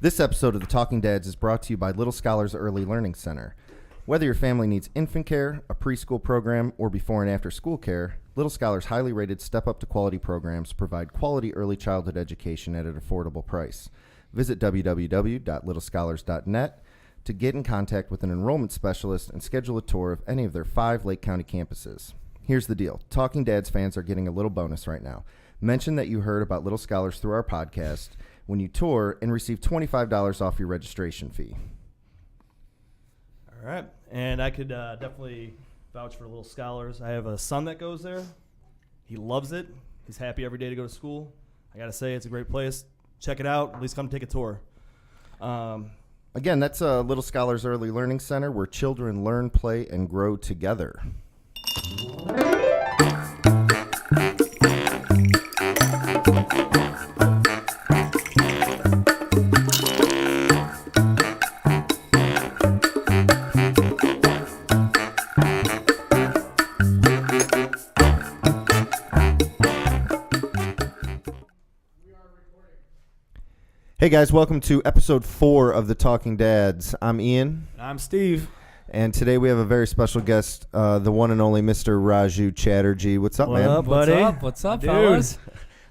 This episode of The Talking Dads is brought to you by Little Scholars Early Learning Center. Whether your family needs infant care, a preschool program, or before and after school care, Little Scholars' highly rated Step Up to Quality programs provide quality early childhood education at an affordable price. Visit www.littlescholars.net to get in contact with an enrollment specialist and schedule a tour of any of their 5 Lake County campuses. Here's the deal. Talking Dads fans are getting a little bonus right now. Mention that you heard about Little Scholars through our podcast when you tour and receive $25 off your registration fee. All right. And I could definitely vouch for Little Scholars. I have a son that goes there. He loves it. He's happy every day to go to school. I got to say, it's a great place. Check it out. At least come take a tour. Again, that's Little Scholars Early Learning Center, where children learn, play, and grow together. Hey guys, welcome to episode 4 of The Talking Dads. I'm Ian. I'm Steve. And today we have a very special guest, the one and only Mr. Raju Chatterjee. What's up, man? What up, buddy? What's up, Dude. fellas?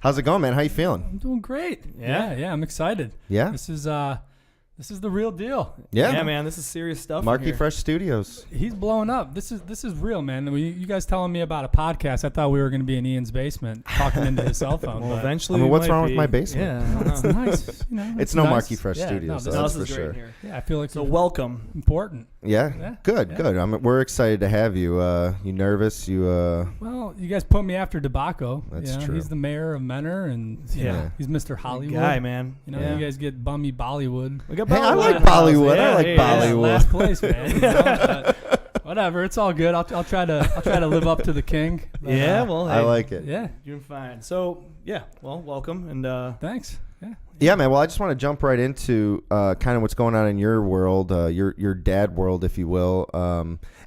How's it going, man? How you feeling? I'm doing great. Yeah? I'm excited. Yeah? This is the real deal. Yeah, man. This is serious stuff. Marky Fresh Studios. He's blowing up. This is real, man. You guys telling me about a podcast? I thought we were going to be in Ian's basement talking into his cell phone. Well, but eventually, I mean, what's we might wrong be. with my basement? Yeah, it's nice. You know, It's no nice. Marky Fresh Yeah, Studios, no, so this that's is for great sure. in here. Yeah, I feel like So it's welcome. important. Yeah? Good. Yeah. We're excited to have you. You nervous? Well, you guys put me after DeBacco. That's you know, true. He's the mayor of Menor, and you Yeah. know, he's Mr. Good Hollywood. guy, man. You know, Yeah. you guys get bummy Bollywood. We got Hey, I Bollywood like in the house. Bollywood. I Yeah, like yeah, Bollywood. Last place, man. You know, but whatever, it's all good. I'll try to live up to the king. But, Yeah, well, hey, I like it. yeah. doing fine. So, yeah, well, welcome. And Thanks. Yeah. Yeah, man. Well, I just want to jump right into kind of what's going on in your world, your dad world, if you will.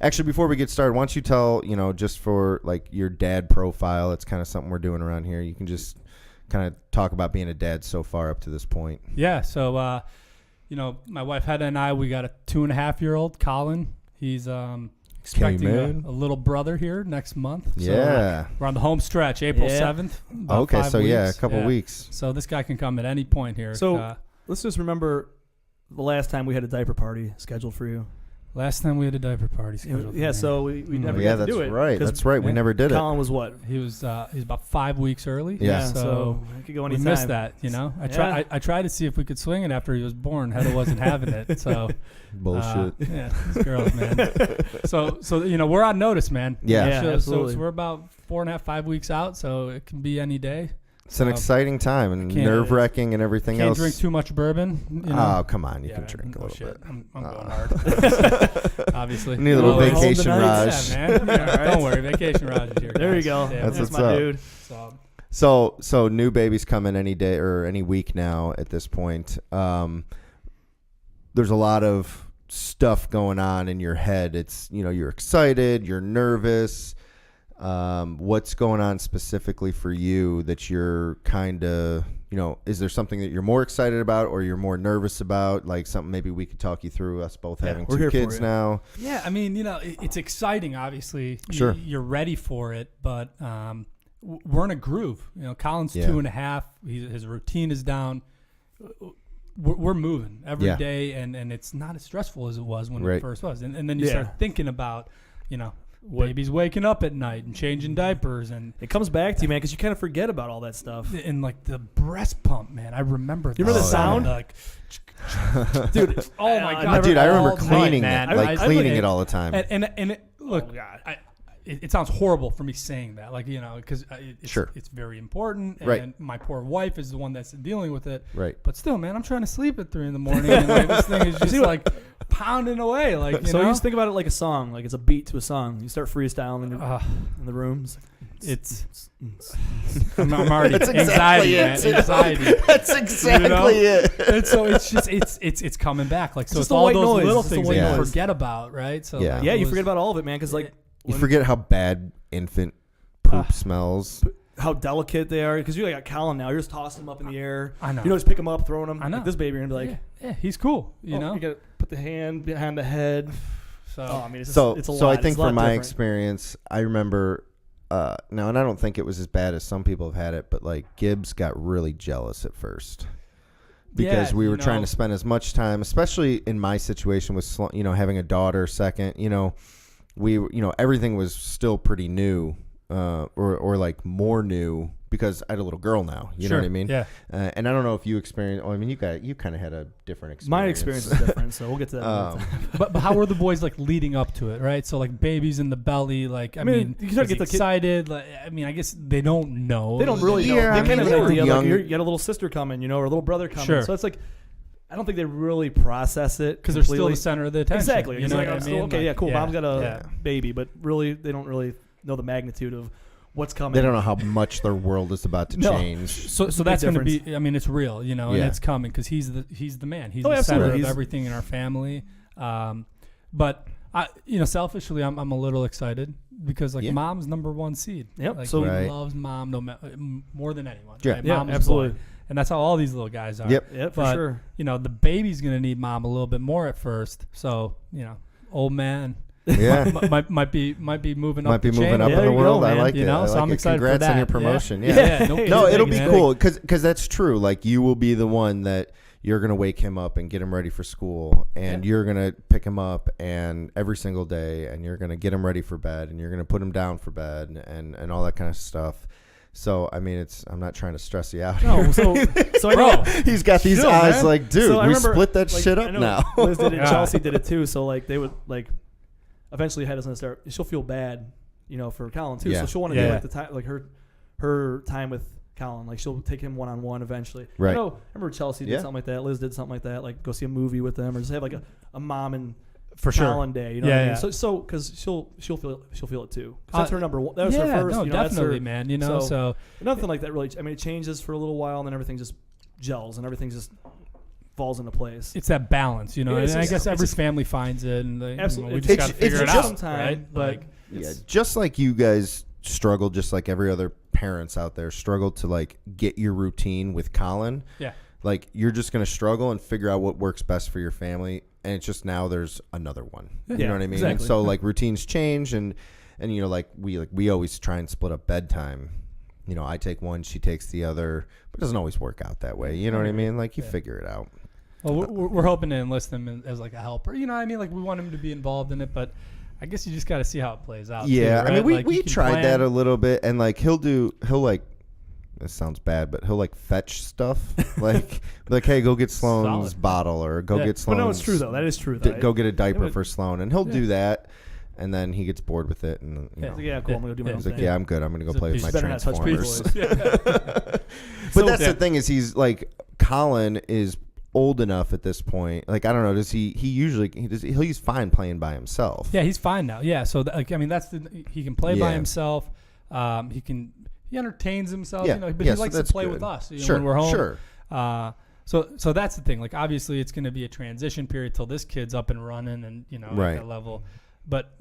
Actually, before we get started, why don't you tell, just for like your dad profile, it's kind of something we're doing around here. You can just kind of talk about being a dad so far up to this point. Yeah. So, my wife Hedda and I, we got a 2.5-year-old, Colin. He's expecting a little brother here next month. So Yeah. we're on the home stretch, April Yeah. 7th. about Okay, 5 so yeah, a weeks. couple Yeah. weeks. So this guy can come at any point here. So let's just remember the last time we had a diaper party scheduled for you. Last time we had a diaper party scheduled. Yeah, for so we never Yeah, got to that's do it. right. 'cause That's right. We yeah. never did it. Colin was what? he's about 5 weeks early. Yeah. So it could go we anytime. missed that, I tried to see if we could swing it after he was born. Hedda wasn't having it, so Bullshit. yeah, these girls, man. So we're on notice, man. Yeah. Yeah, so absolutely. we're about 4.5, 5 weeks out, so it can be any day. It's an exciting time and can't- nerve-wracking and everything Can't else. drink too much bourbon. You know? Oh, come on. You Yeah, can drink a no little shit. bit. I'm going Uh-uh. hard. Obviously. Need a little Always. vacation Hold the nights. Raj. Yeah, man. Yeah, All right. Don't worry, vacation Raj is here. There you guys. go. Yeah, That's That's what's my up. dude. so, So new babies coming any day or any week now at this point. There's a lot of stuff going on in your head. It's, you're excited, you're nervous. What's going on specifically for you that you're kind of, is there something that you're more excited about or you're more nervous about? Like something maybe we could talk you through, us both having we're 2 here for kids you. now. yeah, I mean, it's exciting, obviously. Sure. You're ready for it, but we're in a groove. Colin's Yeah. 2.5. His routine is down. We're moving every day, and it's not as stressful as it was when Right. it first was. And then you Yeah. start thinking about, baby's waking up at night and changing diapers and It comes back to you, man, because you kind of forget about all that stuff. like the breast pump, man. I remember. You remember the sound? Like, dude. Oh my god, Dude, I remember all night, cleaning man. it, like I cleaning would- it all the time. And it, look, Oh, God. it sounds horrible for me saying that, like, because Sure. it's very important, and Right. my poor wife is the one that's dealing with it. Right. But still, man, I'm trying to sleep at 3 a.m. and like, this thing is just like pounding away, like you So know. you just think about it like a song, like it's a beat to a song. You start freestyling in the room. It's I'm already That's anxiety, exactly man. Anxiety. That's exactly it. And so it's just it's coming back. Like, so It's it's just the all white those noise. little It's the things white that you noise. forget about, right? So Yeah. like, Yeah, it you was- forget about all of it, man, because like You when- forget how bad infant poop smells. how delicate they are. Because you got Colin now. You're just tossing them up in the air. I know. You know, just pick them up, throwing them. I know. Like this baby, you're going to be like, yeah, he's cool. You know? You got to put the hand behind the head. So, I mean, it's a So lot. I think It's a lot from my different. experience, I remember now, and I don't think it was as bad as some people have had it, but like Gibbs got really jealous at first because we were trying to spend as much time, especially in my situation with having a daughter second. Everything was still pretty new, or like more new. Because I had a little girl now, you know what I mean? Yeah. And I don't know if you experienced. Well, I mean, you kind of had a different experience. My experience is different, so we'll get to that. But how were the boys like leading up to it, right? So like babies in the belly, like I mean you start to get the excited. Like, I mean, I guess they don't know. They don't really know. Yeah, They kind of they have were an idea, like young. you got a little sister coming, or a little brother coming. Sure. So it's like, I don't think they really process it because they're still completely. the center of the attention. Exactly. You know what I Like, mean? okay, Like, yeah, cool. yeah, Mom's got a yeah. baby, but really, they don't really know the magnitude of what's coming. They don't know how much their world is about to No. change. So It's a that's big going to difference. be. I mean, it's real, and Yeah. it's coming because he's the man. He's Oh, the center absolutely. of everything in our family. But I, selfishly, I'm a little excited because like Yeah. mom's number one seed. Yep. Like, So he Right. loves mom more than anyone. Yeah. Right? Yeah, Mom was absolutely. born. And that's how all these little guys are. Yep. Yeah, for But, sure. the baby's going to need mom a little bit more at first. So, old man Yeah. might be moving up Might be the moving chain. up Yeah, in the there you world. go, I man. like it. I So like I'm it. excited for Congrats on that. your promotion. Yeah. Yeah. no, No, kidding, it'll be man. cool because that's true. Like you will be the one that you're gonna wake him up and get him ready for school, and you're gonna pick him up and every single day, and you're gonna get him ready for bed, and you're gonna put him down for bed, and all that kind of stuff. So I mean, I'm not trying to stress you out. No, so I know. He's got these Chill, eyes man. like, dude, So I we remember, split that like, shit I up know now. Liz did it, Yeah. Chelsea did it too. So like they would like eventually had us gonna start. She'll feel bad, for Colin too. Yeah. So she'll want to Yeah. do like the time, like her time with Colin. Like she'll take him one-on-one eventually. Right. I remember Chelsea did Yeah. something like that. Liz did something like that. Like go see a movie with them, or just have like a mom and For sure. Colin day. You know Yeah, what I mean? yeah. So because she'll feel it too. 'Cause that's her number one. That was yeah, her first. no, That's definitely, her, man. so- So nothing like that really. I mean, it changes for a little while, and then everything just gels, and everything just falls into place. it's that balance, Yeah, and it's I just- guess it's every just- family finds it, and Absolutely. we just It's- got to figure it's it just out, time, right? but Like, Yeah, just like you guys struggle, just like every other parents out there struggle to like get your routine with Colin. yeah, Like you're just gonna struggle and figure out what works best for your family, and it's just now there's another one. You Yeah, know what I mean? exactly. And so like routines change, and like we always try and split up bedtime. I take one, she takes the other, but it doesn't always work out that way. You know what I mean? Like you figure it out. well, we're hoping to enlist him as like a helper. You know what I mean? Like we want him to be involved in it, but I guess you just got to see how it plays out. Yeah, too, I mean right? Like, we you can tried plan- that a little bit, and like he'll like. This sounds bad, but he'll like fetch stuff, like hey, go get Sloane's Solid. bottle, or go Yeah. get But Sloane's. no, it's true though. That is true though. Go get a diaper would- for Sloane, and he'll Yeah. do that, and then he gets bored with it, and Yeah. It's like, yeah, cool. I'm gonna go do my Yeah. own he's like, thing. "Yeah, I'm good. I'm gonna go He's a play with my beast. Better not touch Transformers." boys. But So- that's Yeah. the thing is, he's like Colin is old enough at this point. Like I don't know, does he's fine playing by himself. Yeah, he's fine now. Yeah, so he can play by Yeah. himself. He entertains himself. Yeah. But Yeah, he so likes to that's play good. with us Sure, when we're home. sure. So that's the thing. Like obviously, it's going to be a transition period till this kid's up and running, and Right. at that level. But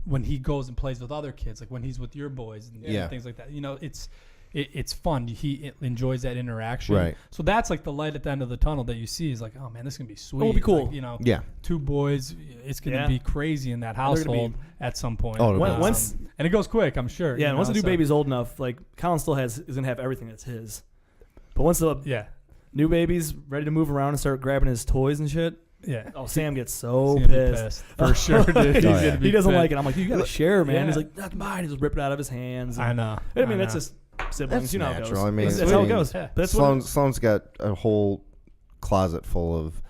when he goes and plays with other kids, like when he's with your boys and Yeah. things like that, it's fun. He enjoys that interaction. Right. So that's like the light at the end of the tunnel that you see is like, oh man, this is gonna be sweet. It'll be cool. Like, Yeah. two boys. It's gonna Yeah. be crazy in that They're gonna household at some point. Oh, it'll be Once- and it goes quick, I'm sure. Yeah, and once the new so- baby's old enough, like Colin still is gonna have everything that's his. But once the Yeah, new baby's ready to move around and start grabbing his toys and shit, yeah. oh, Sam gets so He's gonna be pissed. for sure, dude. He's Oh, gonna yeah. be He doesn't pissed. like it. I'm like, you gotta share, man. Yeah. He's like, that's mine. He just ripped it out of his hands. I know. I mean, I that's know. just siblings. That's You know how it natural. goes. I mean, that's how it I mean, goes. yeah. But that's what. Sloane's got a whole closet full of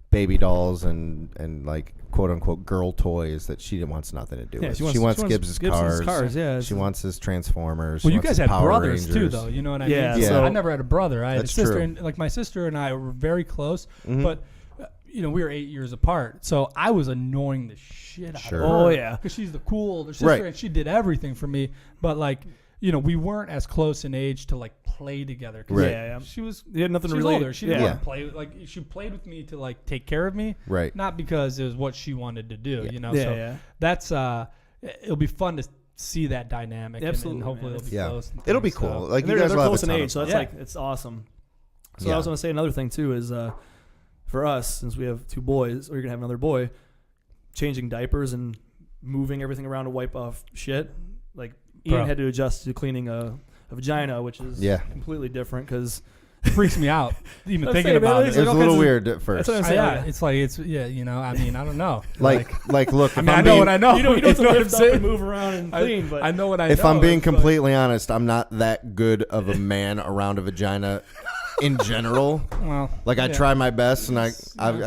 baby dolls and like quote unquote girl toys that she wants nothing to do Yeah, with. she She wants wants Gibbs's cars. Yeah, She wants his Transformers. Well, She you wants guys his had Power brothers too, Rangers. though. You know what I Yeah, mean? so- I never had a brother. I had That's a sister, true. and like my sister and I were very close, Mhm. but we were 8 years apart. So I was annoying the shit out Sure. of her. Oh, yeah. because she's the cool older sister, Right. and she did everything for me. But like, we weren't as close in age to like play together. 'Cause Right. Yeah. She was. You had nothing She to was relate. older. She didn't yeah. want to play. Like she played with me to like take care of me, Right. not because it was what she wanted to do. Yeah. You know. Yeah, So yeah. that's it'll be fun to see that dynamic. Absolutely, and hopefully man. it'll be Yeah. close. and It'll be things, cool. so. Like And you they're guys will have close a in ton of age, so fun. that's like it's awesome. So Yeah. I was going to say another thing too is for us, since we have 2 boys, or you're gonna have another boy, changing diapers and moving everything around to wipe off shit. Like Ian had to adjust to cleaning a vagina, which is completely different because freaks me out even I'm thinking saying, man, about it's it. It was a little weird at first. That's what I'm saying. Yeah, it's like you know, I mean, I don't know. Like, look. I mean, I know what I know. You don't have to know what I'm lift up saying? and move around and clean, but I know what I know. If I'm being It's like- completely honest, I'm not that good of a man around a vagina in general. well, Like I try my best, and I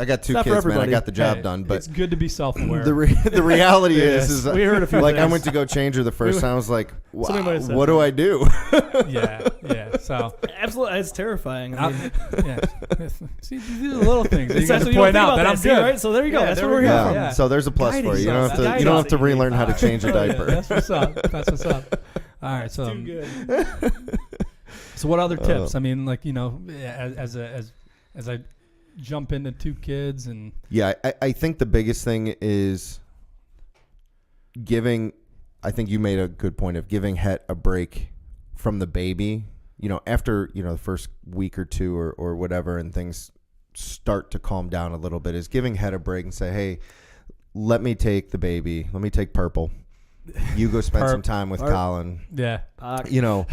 got 2 not for kids, man. I everybody. got the job hey, done. But it's good to be self-aware. the reality is we heard a few like I things. went to go change her the first time. I was like, wow, Somebody might have said what do I do? yeah. So Absolutely, it's terrifying. I mean, yeah. See, these are the little things that you got that's to what you don't point think out about that I'm see, good. right? So there you go. Yeah, That's there what we're we here go. from. Yeah. So there's a plus for you. You don't have to. Guidance. You don't have to relearn how to change a Yeah, diaper. that's what's up. That's what's up. All right, so Too good. so what other tips? I mean, like, you know, as I jump into 2 kids and Yeah, I think the biggest thing is giving. I think you made a good point of giving Het a break from the baby. You know, after the first week or 2 or whatever, and things start to calm down a little bit, is giving Het a break and say, hey, let me take the baby. Let me take Purple. You go spend some time with Colin. yeah. You know,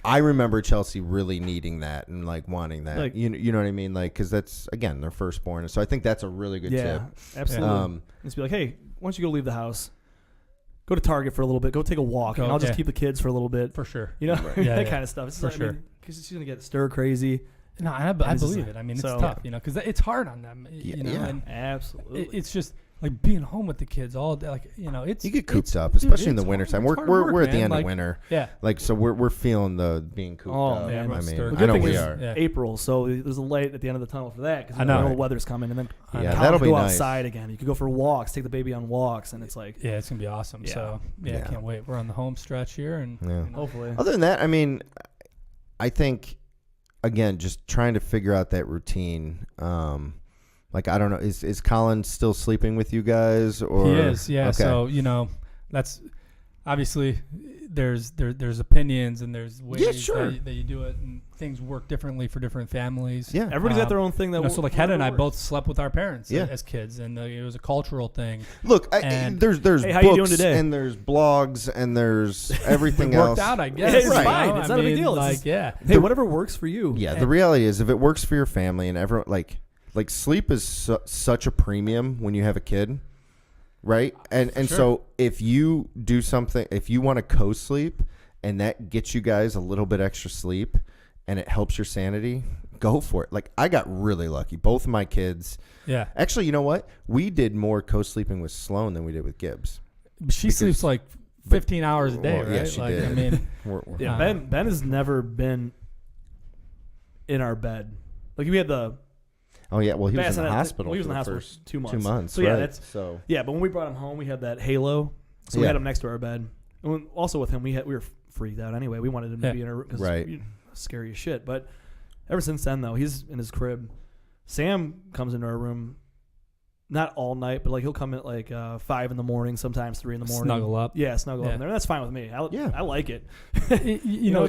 I remember Chelsea really needing that and like wanting that. Like- you know what I mean? Like, because that's again their firstborn. So I think that's a really good tip. Absolutely. Just be like, hey, why don't you go leave the house? Go to Target for a little bit. Go take a walk. And I'll just keep the kids for a little bit. For sure. You know, Yeah, that yeah. kind of stuff. It's For like, sure. Because she's going to get stir crazy. No, I this is- believe it. I mean, it's so- tough, you know, because it's hard on them. You know, and Absolutely. it's just like being home with the kids all day. Like, you know, it's You get cooped up, dude, especially in the it's wintertime. hard. We're It's hard work, we're at the man. end Like, of winter. Yeah. Like, so we're feeling the being cooped up. man, I everyone's mean, stirred. I know Good thing we is are. Yeah. April, so there's a light at the end of the tunnel for that because I know. the weather's coming, and then I Yeah, know. that'll be go nice. outside again. You could go for walks, take the baby on walks, and it's like Yeah, it's gonna be awesome. Yeah. So I can't wait. We're on the home stretch here, and Yeah. you know, hopefully. Other than that, I mean, I think again, just trying to figure out that routine. Like, I don't know, is Colin still sleeping with you guys? Or he is, yeah. Okay. So you know, that's obviously there's opinions and there's ways sure. that you do it, and things work differently for different families. Yeah. Everybody's got their own thing that You know, so like Hedda and I works. both slept with our parents Yeah. as kids, and it was a cultural thing. Look, And- there's Hey, how you doing books today? and there's blogs and there's everything It else. worked out, I guess. Yeah, it's you fine. know? It's I not a big mean, deal. It's Like, just- yeah. Hey, whatever works for you. Yeah, the reality is if it works for your family and everyone, like sleep is such a premium when you have a kid, right? And Sure. so if you do something, if you want to co-sleep and that gets you guys a little bit extra sleep and it helps your sanity, go for it. Like, I got really lucky. Both of my kids. Yeah. Actually, you know what? We did more co-sleeping with Sloan than we did with Gibbs. She sleeps like 15 hours a day, Well, right? yeah, she like, did. I mean, Yeah, Ben has never been in our bed. Like we had the Oh yeah, well he was in the bassinet- hospital. well, he was in for the hospital first for 2 months. 2 months. So yeah, right. that's so yeah. But when we brought him home, we had that halo. So we Yeah. had him next to our bed. And also with him, we were freaked out anyway. We wanted him Yeah. to be in our because Right. scary as shit. But ever since then, though, he's in his crib. Sam comes into our room, not all night, but like he'll come at like 5 in the morning, sometimes 3 in the morning. snuggle up. Yeah, snuggle up Yeah. in there. That's fine with me. I like it. You know,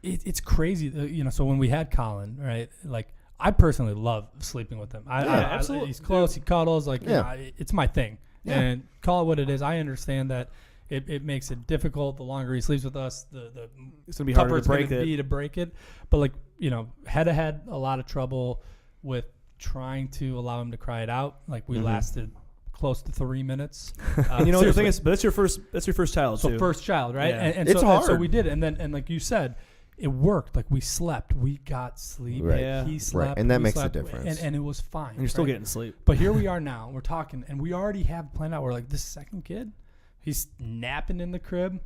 it's crazy. You know, so when we had Colin, right? Like, I personally love sleeping with him. Absolutely. He's close. He cuddles. Like, you Yeah. know, it's my thing. Yeah. And call it what it is. I understand that it makes it difficult. The longer he sleeps with us, the It's gonna be harder tougher to it's break going to it. be to break it. But like, you know, Hedda had a lot of trouble with trying to allow him to cry it out. Like, we lasted close to 3 minutes. And you know what the thing seriously. is, but that's your first child So too. first child, right? Yeah. And It's so, and so hard. we did it. And like you said, it worked. Like, we slept. We got sleep. Right. Yeah. He slept. And that we makes a slept, difference. And it was fine. and you're still right? getting sleep. But here we are now. We're talking, and we already have planned out. We're like, this second kid, he's napping in the crib.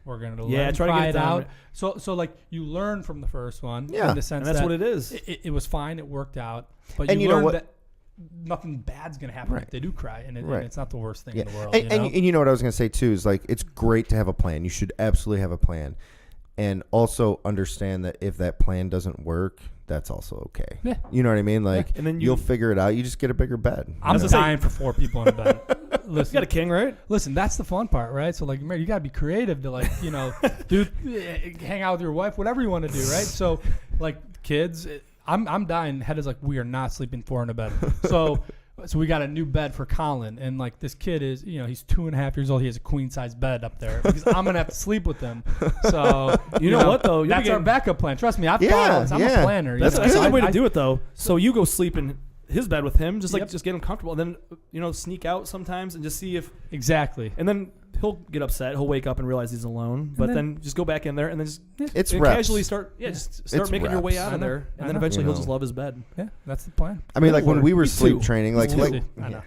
We're gonna Yeah, let him try to cry get it it down. out. So like, you learn from the first one. Yeah. In the sense And that's that what it is. It was fine. It worked out. But And you you know learn what- that nothing bad's gonna happen Right. if they do cry, and Right. it's not the worst thing yeah. in the world. And you know what I was going to say too is like it's great to have a plan. You should absolutely have a plan. And also understand that if that plan doesn't work, that's also okay. Yeah. You know what I mean? Like, And then you'll figure it out. You just get a bigger bed. I'm As I say- dying for 4 people in a bed. listen, You got a king, right? listen, that's the fun part, right? So like, you gotta be creative to like, hang out with your wife, whatever you want to do, right? So like kids, I'm dying. Head is like, we are not sleeping 4 in a bed. So we got a new bed for Colin, and like this kid is, he's 2.5 years old. He has a queen size bed up there because I'm gonna have to sleep with him. So you know what though? That's our backup plan. Trust me, I've thought of this. I'm a planner. That's a good way to do it. it though. So you go sleep in his bed with him, just get him comfortable, and then sneak out sometimes and just see if exactly. And then he'll get upset. He'll wake up and realize he's alone. But then just go back in there and then just casually start making your way out of there, and then eventually he'll just love his bed. Yeah, that's the plan. I mean, like when we were sleep training, like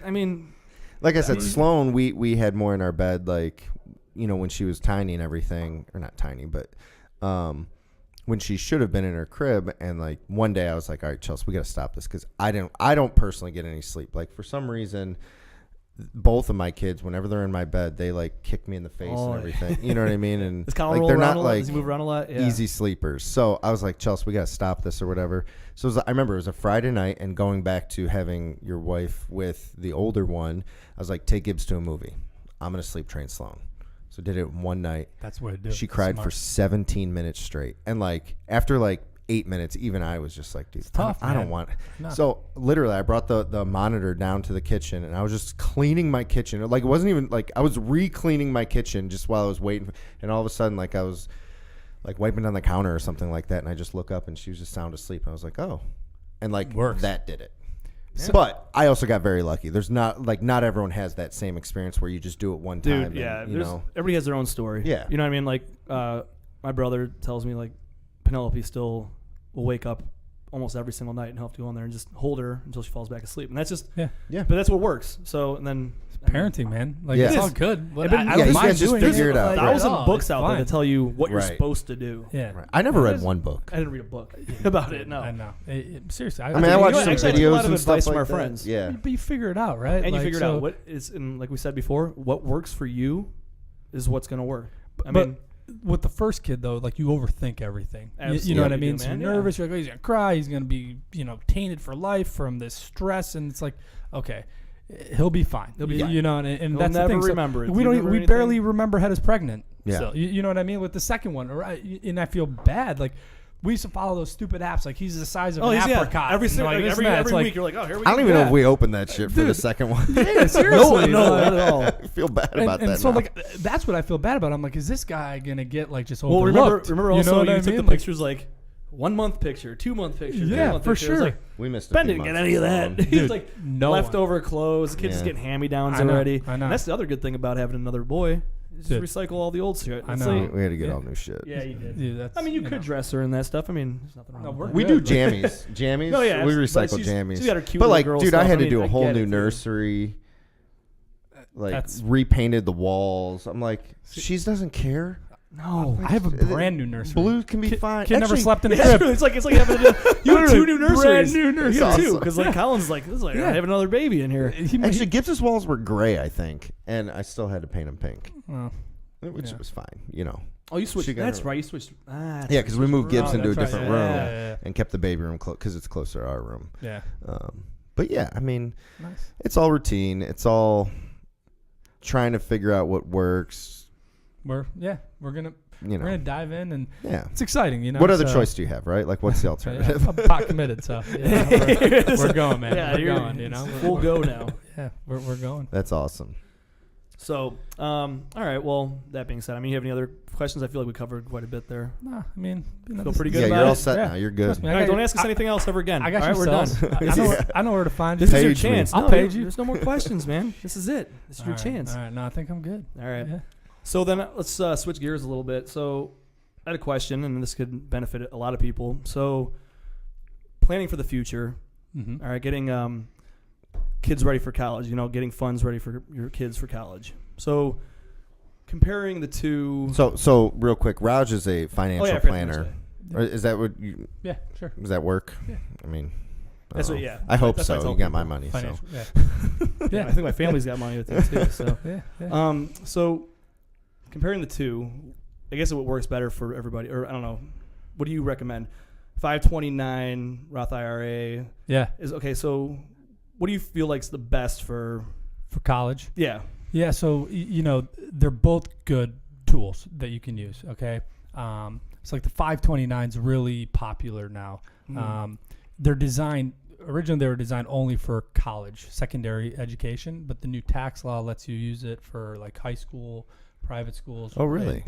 I mean, like I said, Sloan, we had more in our bed, like when she was tiny and everything, or not tiny, but when she should have been in her crib. And like one day I was like, all right, Chelsea, we got to stop this because I don't personally get any sleep. Like for some reason, both of my kids, whenever they're in my bed, they like kick me in the face and everything. You know what I mean? And like they're not like, does he move around a lot? Yeah. Easy sleepers. So I was like, Chelsea, we got to stop this or whatever. So I remember it was a Friday night, and going back to having your wife with the older one, I was like, take Gibbs to a movie. I'm going to sleep train Sloan. So did it one night. That's what it did. She cried for 17 minutes straight. And like after like 8 minutes, even I was just like, dude, I don't want it. No. So literally I brought the monitor down to the kitchen, and I was just cleaning my kitchen. Like it wasn't even like I was re-cleaning my kitchen just while I was waiting. And all of a sudden, like I was like wiping down the counter or something like that. And I just look up and she was just sound asleep. And I was like, oh, and like that did it. Yeah. But I also got very lucky. There's not everyone has that same experience where you just do it one time. Dude, yeah. Everybody has their own story. Yeah. You know what I mean? Like my brother tells me like Penelope still will wake up almost every single night and he'll have to go in there and just hold her until she falls back asleep. And that's just yeah. But that's what works. So and then parenting, man. Like it's all good. But I don't mind doing it. There's figure it out. 1,000 books out there to tell you what you're supposed to do. Yeah. Right. I never read one book. I didn't read a book about it. No. I know. Seriously. I mean, I watched some videos and stuff from like our that. friends. Yeah. But you figure it out, right? And you figure it out. What is, and like we said before, what works for you is what's going to work. I mean, with the first kid though, like you overthink everything. Absolutely. You know what I mean? Do, so you're nervous. You're like, oh, he's gonna cry. He's gonna be, tainted for life from this stress. And it's like, okay, he'll be fine. He'll be fine. And that's never the thing. Remember it. We barely remember Head is pregnant. Yeah. So, you know what I mean? With the second one, right? And I feel bad. Like we used to follow those stupid apps. Like he's the size of an apricot. Every week you're like, oh, here we go. I don't even know if we opened that shit for the second one. Yeah, seriously. No, not at all. I feel bad about that. And so now. like that's what I feel bad about. I'm like, is this guy gonna get like just Well, overlooked? remember also you took the pictures like 1 month picture, 2 month picture, 3 month for picture. sure. Like, we missed. Ben didn't get any of that. He's like leftover clothes. The kid's just getting hand-me-downs already. I know. And that's the other good thing about having another boy. Just recycle all the old shit. I know. We had to get all new shit. Yeah, you did. Dude, I mean, you could dress her in that stuff. I mean, there's nothing wrong with that. We do jammies. Jammies? No, yeah. We recycle jammies. She's got her cute but like, girl dude, stuff. I had to do I a whole get new it, nursery. Like, repainted the walls. I'm like, she doesn't care. No, I have a brand new nursery. Blue can be fine. Kid never slept in a crib. crib. It's like having you have 2 new nurseries. Brand new nurseries. You have 2 because like Colin's like, this is like I have another baby in here. Actually, Gibbs's walls were gray, I think, and I still had to paint them pink, Well, which was fine, Oh, you switched. That's right. You switched. Yeah, because we moved Gibbs into a different room yeah. and kept the baby room close because it's closer to our room. Yeah. But yeah, I mean, nice. It's all routine. It's all trying to figure out what works. We're gonna dive in and it's exciting. What other choice do you have, right? Like, what's the alternative? I'm pot committed, so we're going, man. Yeah, we're going. Full go now. Yeah, we're going. That's awesome. So, all right. Well, that being said, I mean, you have any other questions? I feel like we covered quite a bit there. Nah, I mean, feel pretty good. Yeah, about you're all it. set now. You're good. Me, all right, don't ask us anything else ever again. I got all right, we're done. I know where to find you. This is your chance. I'll page you. There's no more questions, man. This is it. This is your chance. All right, no, I think I'm good. All right. Yeah. So then let's switch gears a little bit. So I had a question, and this could benefit a lot of people. So planning for the future. Mm-hmm. All right, getting kids ready for college. Getting funds ready for your kids for college. So comparing the two. So real quick, Raj is a financial planner. Is that what you? Yeah, sure. Does that work? Yeah. I mean, that's what. Yeah. I hope that's so. You got my money. Financial, so. Yeah. I think my family's got money with it too. So. Yeah. So comparing the two, I guess what works better for everybody, or I don't know. What do you recommend? 529 Roth IRA. Yeah. Is okay. So what do you feel like's the best for For college. Yeah. Yeah, so they're both good tools that you can use. Okay, it's like the 529 is really popular now. They're designed originally they were designed only for college, secondary education, but the new tax law lets you use it for like high school, private schools. Oh, really?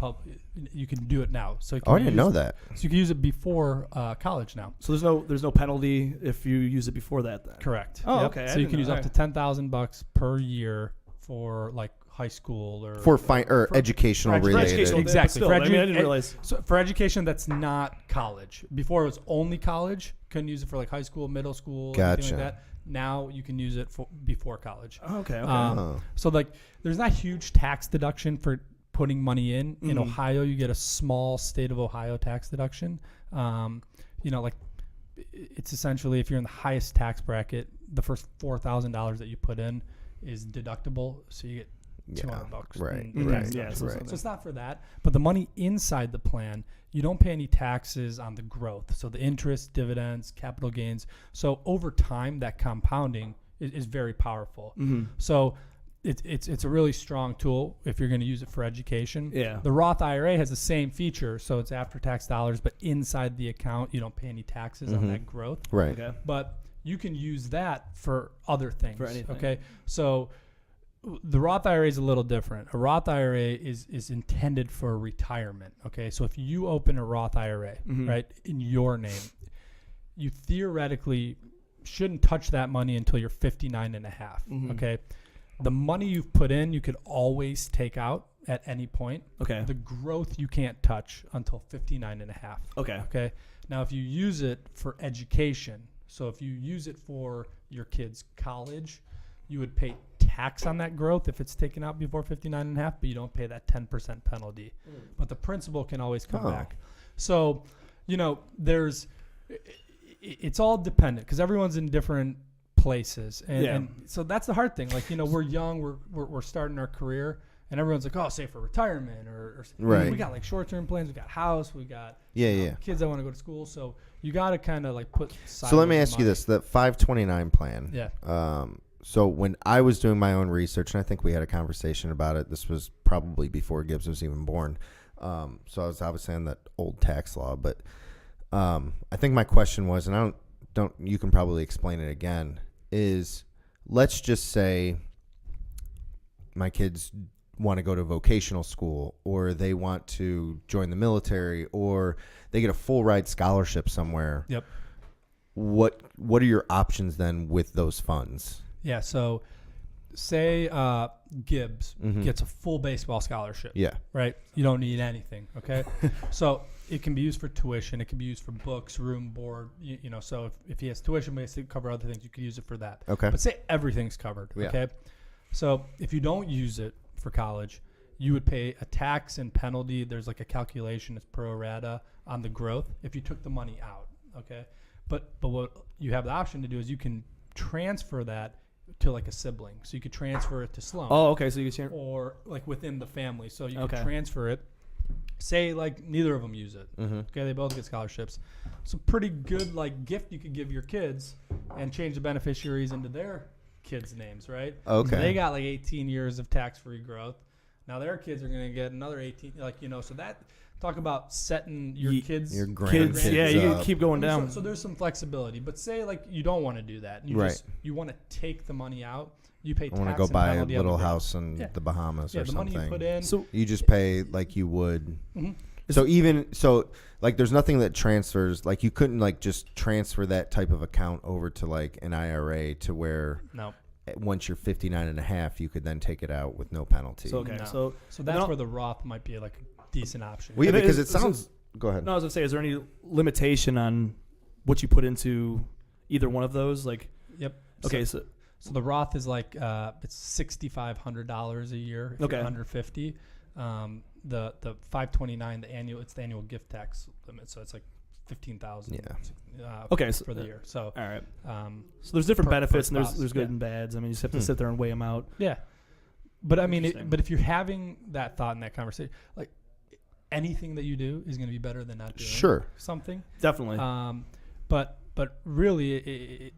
You can do it now. So I didn't know that. So you can use it before college now. So there's no penalty if you use it before that. Then. Correct. Oh, Yep. okay. So you can use up to $10,000 per year for like high school or for educational related. Educational, exactly. Still, I didn't realize. So for education that's not college. Before it was only college. Couldn't use it for like high school, middle school, anything like that. Now you can use it for before college. Oh, okay. So like there's not huge tax deduction for putting money in. In Ohio, you get a small state of Ohio tax deduction. Like it's essentially if you're in the highest tax bracket, the first $4,000 that you put in is deductible. So you get $200. Right. Yeah. So it's not for that. But the money inside the plan, you don't pay any taxes on the growth. So the interest, dividends, capital gains. So over time, that compounding is very powerful. So it's a really strong tool if you're going to use it for education. Yeah. The Roth IRA has the same feature. So it's after tax dollars, but inside the account, you don't pay any taxes on that growth. Right. Okay. But you can use that for other things. For anything. Okay. So the Roth IRA is a little different. A Roth IRA is intended for retirement. Okay. So if you open a Roth IRA, right, in your name, you theoretically shouldn't touch that money until you're 59 and a half. Okay. The money you've put in, you could always take out at any point. Okay. The growth you can't touch until 59 and a half. Okay. Okay. Now, if you use it for education, so if you use it for your kid's college, you would pay tax on that growth if it's taken out before 59 and a half, but you don't pay that 10% penalty. But the principal can always come back. So, it's all dependent because everyone's in different places. And so that's the hard thing. Like, we're young, we're starting our career. And everyone's like, oh, save for retirement or right. We got like short-term plans. We got house. We got kids that want to go to school. So you got to kind of like put. So let me ask you this: the 529 plan. Yeah. So when I was doing my own research, and I think we had a conversation about it. This was probably before Gibbs was even born. So I was obviously on that old tax law, but I think my question was, and I don't. You can probably explain it again. Is let's just say my kids want to go to vocational school, or they want to join the military, or they get a full ride scholarship somewhere. Yep. What are your options then with those funds? Yeah. So say Gibbs gets a full baseball scholarship. Yeah. Right. You don't need anything. Okay. So it can be used for tuition. It can be used for books, room, board. So if he has tuition, but he has to cover other things, you could use it for that. Okay. But say everything's covered. Yeah. Okay. So if you don't use it for college, you would pay a tax and penalty. There's like a calculation, it's pro rata on the growth if you took the money out. Okay. But what you have the option to do is you can transfer that to like a sibling. So you could transfer it to Sloan. Oh, okay. So you can or like within the family. So you Okay. can transfer it. Say like neither of them use it. Okay, they both get scholarships. So pretty good like gift you could give your kids and change the beneficiaries into their kids' names, right? Okay. So they got like 18 years of tax-free growth. Now their kids are going to get another 18, so that, talk about setting your kids. Your kids. Yeah, you can keep going down. So there's some flexibility. But say like you don't want to do that. You want to take the money out. You pay tax. I want to go and buy a penalty on little the house in the Bahamas or the something. money you put in. So you just pay like you would. So like there's nothing that transfers, like you couldn't like just transfer that type of account over to like an IRA to where once you're 59 and a half, you could then take it out with no penalty. So, okay. No. So that's where the Roth might be like a decent option. Well, yeah, because it so- sounds. Go ahead. No, I was gonna say, is there any limitation on what you put into either one of those? Like, Yep. okay, So the Roth is like it's $6,500 a year if Okay. you're under 50. The 529 it's the annual gift tax limit, so it's like 15,000. Yeah. Okay, so- for the year. So all right. um, So there's different per benefits and spouse, there's good yeah. and bads. I mean, you just have to sit there and weigh them out. yeah, but I mean, Interesting. but if you're having that thought in that conversation, like anything that you do is going to be better than not doing Sure. something. Definitely. But really,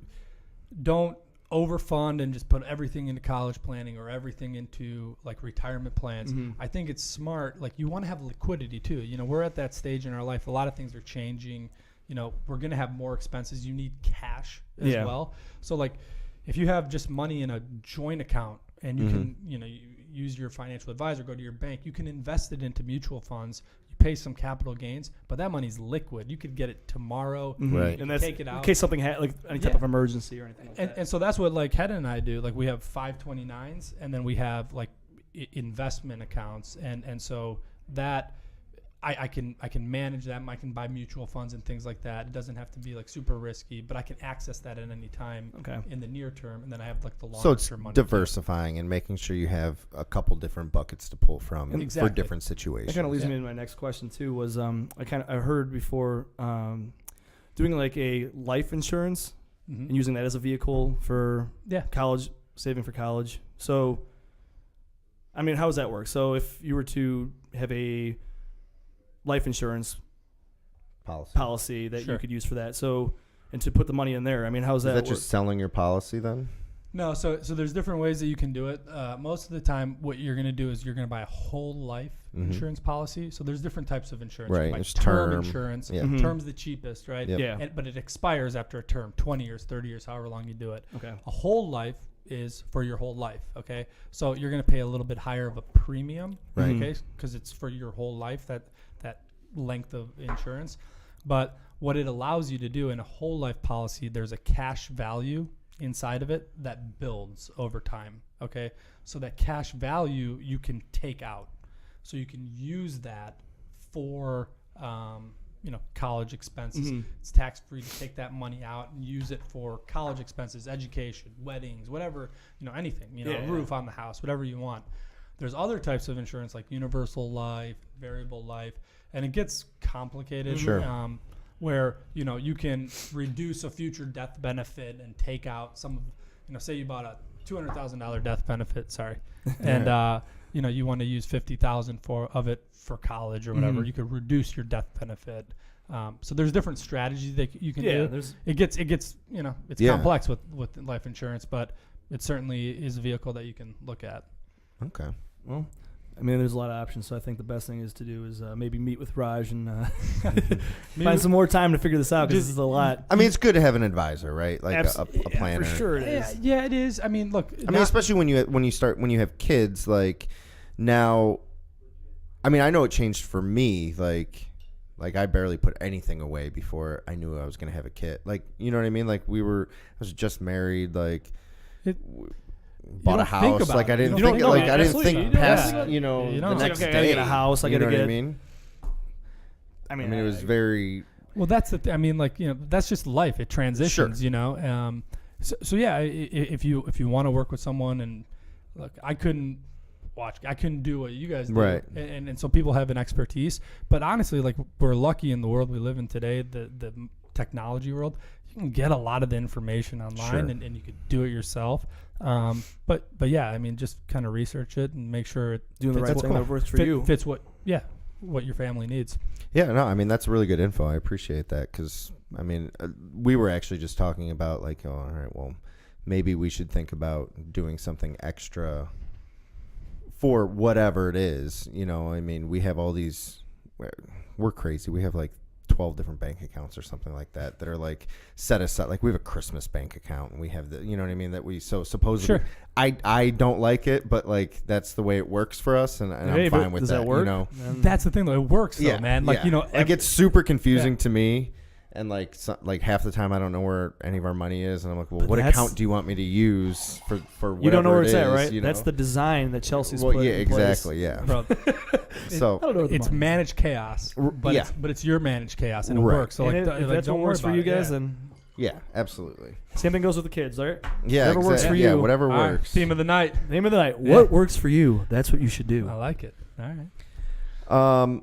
don't overfund and just put everything into college planning or everything into like retirement plans. I think it's smart. Like you want to have liquidity too. You know, we're at that stage in our life. A lot of things are changing. You know, we're going to have more expenses. You need cash as well. So like if you have just money in a joint account and you can, you know, you use your financial advisor, go to your bank, you can invest it into mutual funds. Pay some capital gains, but that money's liquid. You could get it tomorrow, right? And that's take it out in case something like any type of emergency or anything. Like that. And so that's what like Hedda and I do. Like we have 529s, and then we have like investment accounts, and so that I can manage them. I can buy mutual funds and things like that. It doesn't have to be like super risky, but I can access that at any time in the near term, and then I have like the long term money. So it's diversifying and making sure you have a couple different buckets to pull from for different situations. That kind of leads me to my next question too. Was I heard before doing like a life insurance and using that as a vehicle for college, saving for college. So, I mean, how does that work? So if you were to have a life insurance policy that you could use for that. So, and to put the money in there, I mean, how's that work? Is that just selling your policy then? No, so there's different ways that you can do it. Most of the time, what you're going to do is you're going to buy a whole life insurance policy. So there's different types of insurance. Right, You can buy there's term term insurance. Term's the cheapest, right? Yep. Yeah. But it expires after a term, 20 years, 30 years, however long you do it. Okay. A whole life is for your whole life, okay? So you're going to pay a little bit higher of a premium, okay? Because it's for your whole life, that length of insurance. But what it allows you to do in a whole life policy, there's a cash value inside of it that builds over time, okay? So that cash value you can take out. So you can use that for college expenses. It's tax free to take that money out and use it for college expenses, education, weddings, whatever, anything, roof on the house, whatever you want. There's other types of insurance like universal life, variable life, and it gets complicated. Where you can reduce a future death benefit and take out some of, say you bought a $200,000 death benefit, and you want to use $50,000 of it for college or whatever. You could reduce your death benefit. So there's different strategies that you can do. It gets it's complex with life insurance, but it certainly is a vehicle that you can look at. Okay. Well, I mean, there's a lot of options, so I think the best thing is to do is maybe meet with Raj and find some more time to figure this out, because this is a lot. I mean, it's good to have an advisor, right? Like a planner. For sure it is. Yeah, it is. I mean, look. Especially when you have kids, like now. I mean, I know it changed for me. Like I barely put anything away before I knew I was going to have a kid. Like, you know what I mean? Like I was just married. Like. Bought a house. Like I didn't think. I didn't think past. The next day. I gotta get a house. I gotta get. I mean, it was very. Well, that's the. I mean, that's just life. It transitions. Sure. So yeah, if you want to work with someone, and look, I couldn't do what you guys do. Right. And so people have an expertise. But honestly, like we're lucky in the world we live in today, the technology world. You can get a lot of the information online, and you could do it yourself. But yeah, I mean, just kind of research it and make sure it doing the right thing that works for you fits what your family needs. Yeah, no, I mean that's really good info. I appreciate that, because I mean we were actually just talking about like, oh, all right, well, maybe we should think about doing something extra for whatever it is. I mean, we have all these. We're crazy. We have like 12 different bank accounts or something like that are like set aside. Like we have a Christmas bank account, and we have the, you know what I mean, that we supposedly. Sure. I don't like it, but like that's the way it works for us, and I'm fine with that. Does that work? That's the thing though. It works though, man. Like like it's super confusing to me, and like half the time I don't know where any of our money is, and I'm like, well, what account do you want me to use for whatever you don't know where it's at, is, right? That's the design that Chelsea's put in exactly, place. yeah. Bro, So it's managed chaos, but it's your managed chaos, and it works. So if that's what works for you guys, then yeah, absolutely. Same thing goes with the kids, all right? Yeah, whatever works for you. Yeah, whatever all works. Right. Theme of the night. Yeah. What works for you? That's what you should do. I like it. All right.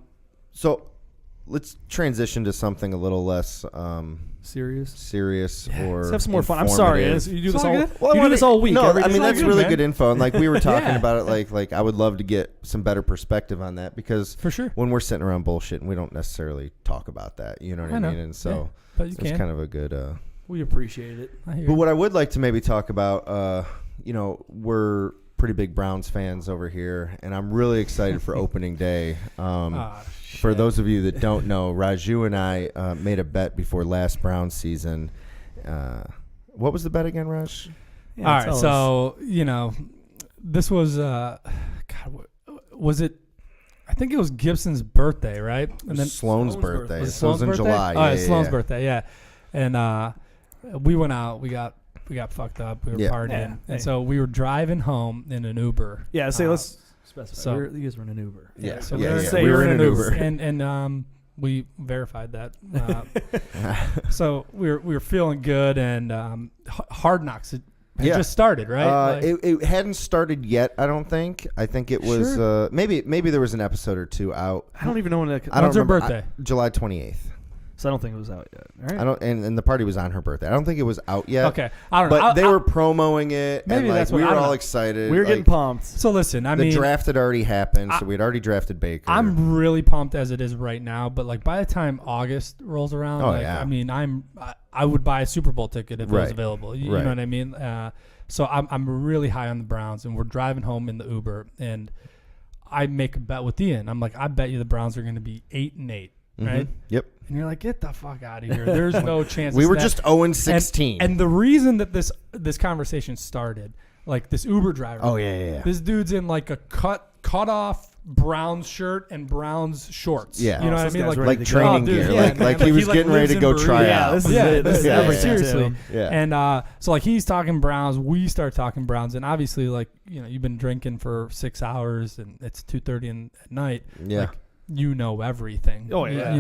So let's transition to something a little less serious, or let's have some more fun. I'm sorry, you do this all. Well, you do this all week. No, I mean that's good, really man. good info, and like we were talking about it, like I would love to get some better perspective on that, because for sure when we're sitting around bullshitting, we don't necessarily talk about that. You know what I mean? And so but you it's kind of a good We appreciate it. But what I would like to maybe talk about, we're pretty big Browns fans over here, and I'm really excited for opening day. For those of you that don't know, Raju and I made a bet before last Browns season. What was the bet again, Raj? Yeah, all right, so this was was it? I think it was Gibson's birthday, right? And then Sloan's birthday. Was it So it was in birthday? July. Oh, Sloan's birthday, yeah. And we went out. We got fucked up. We were partying, and so we were driving home in an Uber. Yeah, let's specify. So you guys were in an Uber. Yeah, so we were in an Uber, and we verified that. So we were feeling good, and Hard Knocks had just started, right? It hadn't started yet, I don't think. I think it was maybe there was an episode or two out. I don't even know when that. When's her birthday? July 28th. So I don't think it was out yet. All right. I don't, and the party was on her birthday. I don't think it was out yet. Okay, I don't know. But they were promoting it. Maybe and that's what we were I all know. excited. We were getting pumped. So listen, the draft had already happened, so we'd already drafted Baker. I'm really pumped as it is right now, but like by the time August rolls around, I mean, I would buy a Super Bowl ticket if it was available. You know what I mean? So I'm really high on the Browns, and we're driving home in the Uber, and I make a bet with Ian. I'm like, I bet you the Browns are going to be 8-8, right? Yep. And you're like, get the fuck out of here. There's no chance. We were just 0-16. And the reason that this conversation started, like this Uber driver. Oh yeah. This dude's in like a cut off Browns shirt and Browns shorts. Yeah. You know what I mean? Like training gear. Yeah, like he was getting ready to go try out. This is it. This is everything. Seriously. Yeah. And so like he's talking Browns, we start talking Browns, and obviously like you've been drinking for 6 hours and it's 2:30 at night. Yeah. Like, you know everything. Oh yeah.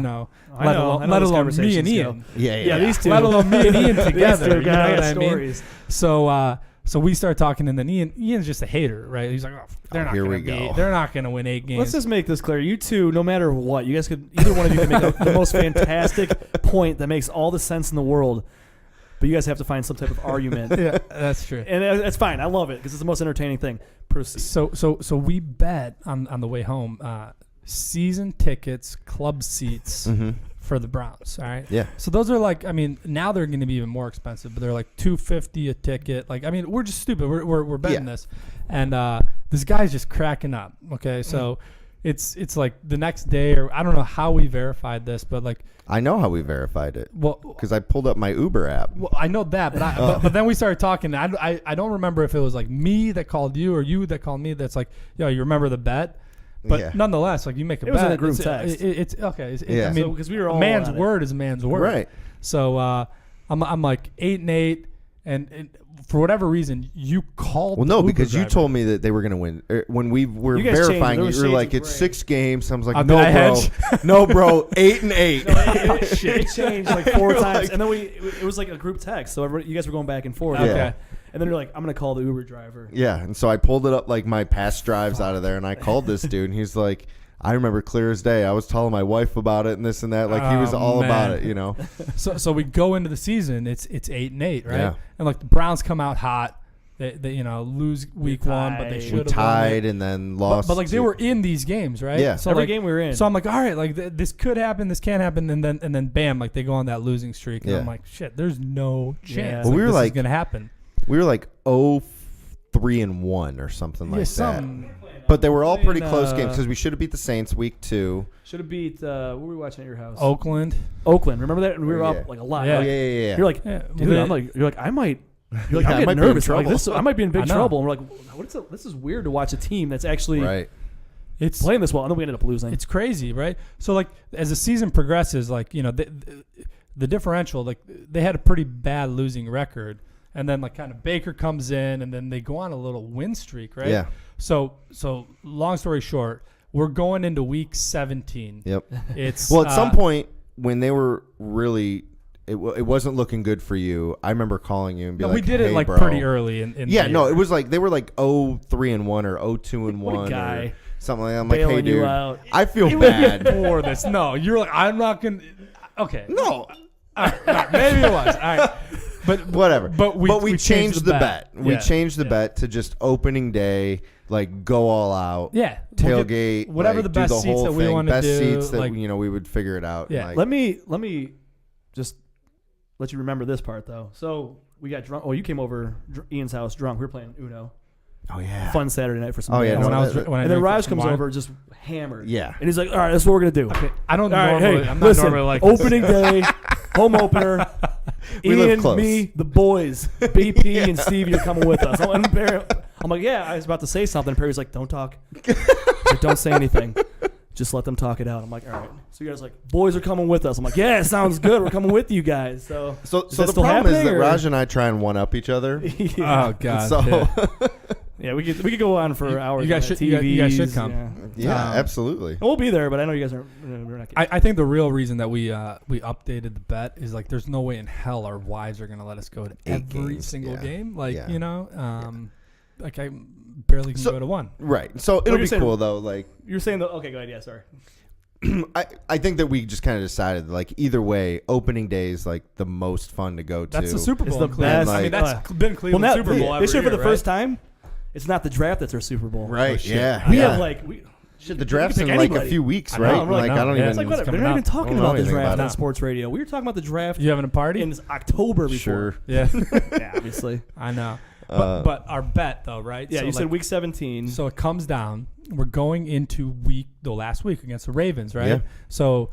Let alone me and Ian. Yeah. These two. Let alone me and Ian together. These two You know what I stories. mean? So we start talking, and then Ian's just a hater, right? He's like, they're not going to win 8 games. Let's just make this clear. You two, no matter what, you guys could, either one of you can make the most fantastic point that makes all the sense in the world, but you guys have to find some type of argument. Yeah, that's true. And that's fine. I love it because it's the most entertaining thing. Proceed. So we bet on the way home, season tickets, club seats for the Browns. All right. Yeah. So those are like, I mean, now they're going to be even more expensive, but they're like $250 a ticket. Like, I mean, we're just stupid. We're betting this, and this guy's just cracking up. Okay, so it's like the next day, or I don't know how we verified this, but like I know how we verified it. Well, because I pulled up my Uber app. Well, I know that, but then we started talking. I don't remember if it was like me that called you or you that called me. That's like, you remember the bet. But nonetheless, like you make a bet. It was in a group text. It's okay. Yeah. I mean, because we were all man's word is a man's word. Right. So I'm like 8-8, and for whatever reason you called. Well, no, the Uber because driver. you told me that they were going to win when we were You guys verifying. changed. You were like, Right. it's 6 games. I was like, Did no, I bro, hedge? no, bro, 8-8. It changed like 4 times, and then it was like a group text. So you guys were going back and forth. Yeah. Okay. And then you're like, I'm gonna call the Uber driver. Yeah, and so I pulled it up like my past drives out of there, and I called this dude, and he's like, I remember clear as day. I was telling my wife about it and this and that. Like he was all about it, So we go into the season. It's 8-8, right? Yeah. And like the Browns come out hot. They lose week 1, but they should We have tied and then lost. But like they were in these games, right? Yeah. So Every like, game we were in. So I'm like, all right, like this could happen, this can't happen, and then bam, like they go on that losing streak, and Yeah. I'm like, shit, there's no chance. Well, we were this is like- gonna happen. we were like 0-3-1 or something like that. Something. But they were all pretty In, close games because we should have beat the Saints week 2. Should have beat. What were we watching at your house? Oakland. Oakland. Remember that? And we were Yeah. up like a lot. Yeah. Like, Yeah. You're like, Yeah, dude. You're like, I might. You're like, Yeah, I I'm might getting be in nervous. Like, trouble. I might be in I big know. trouble. And we're like, this is weird to watch a team that's actually Right. It's playing this well. And then we ended up losing. It's crazy, right? So like as the season progresses, like the differential, like they had a pretty bad losing record, and then like kind of Baker comes in, and then they go on a little win streak, right? Yeah. So long story short, we're going into week 17. Yep. It's Well, at some point when they were really, it wasn't looking good for you. I remember calling you and being we like, did it hey, like bro. pretty early in Yeah, the no, year. it was like they were like 0-3-1 or 0-2-1 What a guy. or something like that. I'm like, hey, Bailing you dude, out. I feel bad. for this. No, you're like, I'm not gonna. Okay, No, all right, maybe it was. All right, but whatever. But we changed the bet. We Yeah. changed the bet to just opening day, like go all out. Yeah, Tailgate, whatever like, the do best the seats whole that we thing. want to Best do. seats that like, we would figure it out. Yeah. Like, Let me just let you remember this part though. So we got drunk. Oh, you came over Ian's house drunk. We were playing Uno. Oh yeah. Fun Saturday night for some. Oh yeah. games. No, and then Raj comes over just hammered. Yeah. And he's like, "All right, that's what we're gonna do." Okay, I don't All right, normally. hey, I'm not listen, normally like opening day, home opener. We live Ian, close. me, the boys, BP and Steve, you're coming with us. I'm like, yeah. I was about to say something. Perry's like, don't talk. He's like, don't say anything. Just let them talk it out. I'm like, all right. So you guys are like, boys are coming with us. I'm like, yeah, sounds good. We're coming with you guys. So So that the still problem is that happening, or- Raj and I try and one up each other. yeah. Oh God. So yeah. Yeah, we could go on for hours. you guys on should- you guys should TVs, come. Yeah. yeah, Um, absolutely. We'll be there, but I know you guys are. We're not. I think the real reason that we updated the bet is like there's no way in hell our wives are gonna let us go to 8 every games, single yeah. game. Like Yeah. you know, like I barely can So- go to one. Right. So it'll you're be saying- cool though. Like You're saying that? Okay, go ahead. Yeah, sorry. I think that we just kind of decided like either way, opening day is like the most fun to go to. That's the Super It's Bowl. the in Cleveland. best. I mean, Like- that's been Cleveland Super Bowl this year every for the year, first right? time. It's not the draft that's our Super Bowl. Right. shit. Yeah. We yeah. have like we. Shit, the draft's pick in like a anybody. few weeks, I know, right? I'm like, I don't no, yeah. even. It's like whatever. coming They're not up. even talking I don't about know the anything draft about on it. sports radio. We were talking about the draft You having a party? in October before. Sure. Yeah, Yeah, obviously. I know. Uh, But our bet though, right? Yeah, So, you like, said week 17. So it comes down. We're going into the last week against the Ravens, right? Yeah. So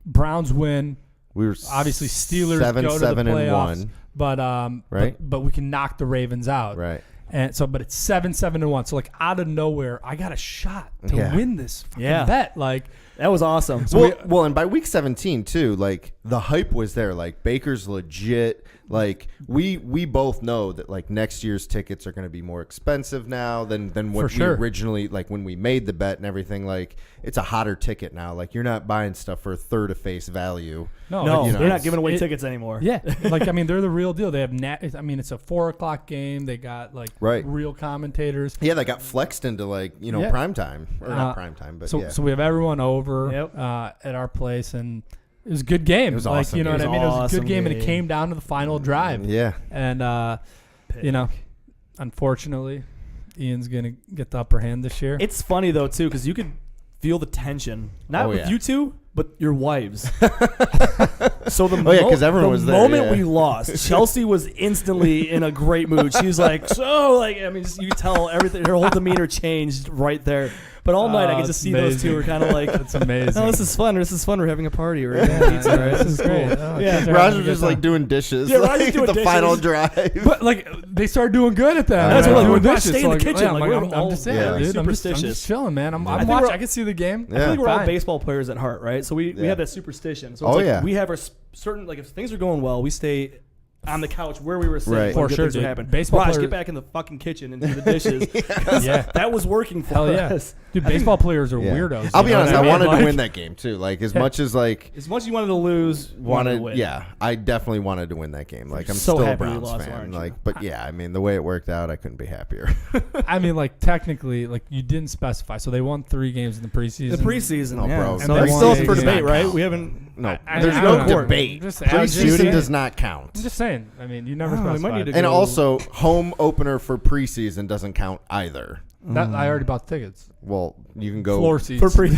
Browns win. We were Obviously, Steelers 7, go to 7 the and playoffs, 1. but Right. but we can knock the Ravens out, Right. And so, but it's 7-7-1. So like out of nowhere, I got a shot to Yeah. win this fucking Yeah. bet. Like That was awesome. Well, and by week 17 too, like the hype was there. Like Baker's legit. Like we both know that like next year's tickets are going to be more expensive now than what we sure. originally like when we made the bet and everything. Like it's a hotter ticket now. Like you're not buying stuff for a third of face value. no, no, you know, they're not giving away it- tickets anymore. Yeah, like I mean, they're the real deal. They have I mean, it's a 4:00 game. They got like Right. real commentators. Yeah, they got flexed into like Yeah. prime time or not prime time, but So yeah. so we have everyone over Yep. at our place, and it was a good game. It was like awesome. you know It what I was mean. It was a awesome good game, and it game. came down to the final drive. Yeah. And you know, unfortunately, Ian's gonna get the upper hand this year. It's funny though too because you could feel the tension, not Oh, with yeah. you two, but your wives. So the Oh, yeah, 'cause everyone was there, moment yeah. we lost, Chelsea was instantly in a great mood. She's like, so like I mean, just, you could tell everything. Her whole demeanor changed right there. But all night I could it's just see those two amazing. were kind of like, It's amazing. oh, this is fun. This is fun. We're having a party. We're Yeah, eating pizza. yeah, Right? this is great. Oh, Yeah. kids are Raj having a was good just like time. doing dishes. Yeah, Raj was like, doing the dishes. final drive. But like they started doing good at that. That's Like, what, like, doing we're dishes, staying in the so, kitchen, I'm like, like, we're I'm all just very saying, dude. I'm just superstitious. chilling, man. I'm I think watching. we're- I can see the game. Yeah. I think we're all Fine. baseball players at heart, right? So we Yeah. have that superstition. So Oh, it's like yeah. we have our certain like if things are going well, we stay on the couch where we were sitting. Right. when For good sure, things would dude. happen. Baseball Raj, players- get back in the fucking kitchen and do the dishes. Yeah. That was working for Hell yeah, us. dude. Baseball players are Yeah. weirdos. I'll you be know honest. what I mean? wanted Like, to win that game too. Like as much as like As much as you wanted to lose, you wanted to win. Yeah, I definitely wanted to win that game. Like I'm so still a happy we Browns lost, fan. aren't you? Like, but yeah, I mean the way it worked out, I couldn't be happier. I mean, like technically, like you didn't specify, so they won 3 games in the preseason. The preseason, No, yeah. bro. So And that's they still won for games. debate, right? Count. We haven't. No, I there's don't no know. debate. Just Preseason saying. does not count. I'm just saying. I mean, you never Oh, we might specified. need to And go- also, home opener for preseason doesn't count either. That, I already bought tickets. Well, you can go Floor seats. for pre.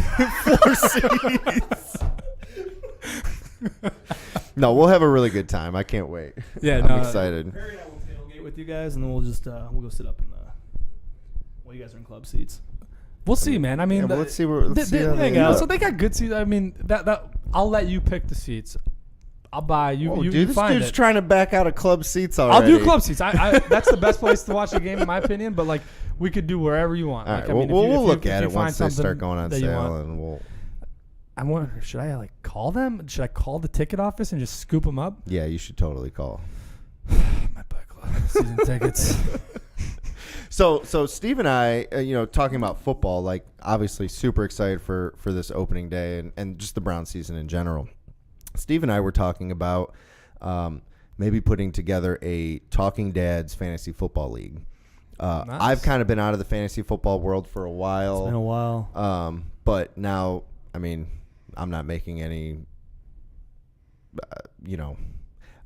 No, we'll have a really good time. I can't wait. Yeah, I'm no, excited. Perry and I will tailgate with you guys, and then we'll just we'll go sit up in the. Well, you guys are in club seats. We'll see, man. I mean, Yeah, but let's see where. Let's see how hang they out. go. So they got good seats. I mean, that I'll let you pick the seats. I'll buy you. Whoa, you dude, this find dude's it. trying to back out of club seats I'll already. do club seats. I that's the best place to watch a game, in my opinion. But like, we could do wherever you want. All Like, right, I mean, we'll if you look at if you it find once they start something going on that you sale, want. and we'll. I wonder, should I like call them? Should I call the ticket office and just scoop them up? Yeah, you should totally call. My buy club season tickets. So Steve and I, talking about football, like obviously super excited for this opening day and just the Brown season in general. Steve and I were talking about maybe putting together a Talking Dads fantasy football league. Nice. I've kind of been out of the fantasy football world for a while. It's been a while. But now, I mean, I'm not making any,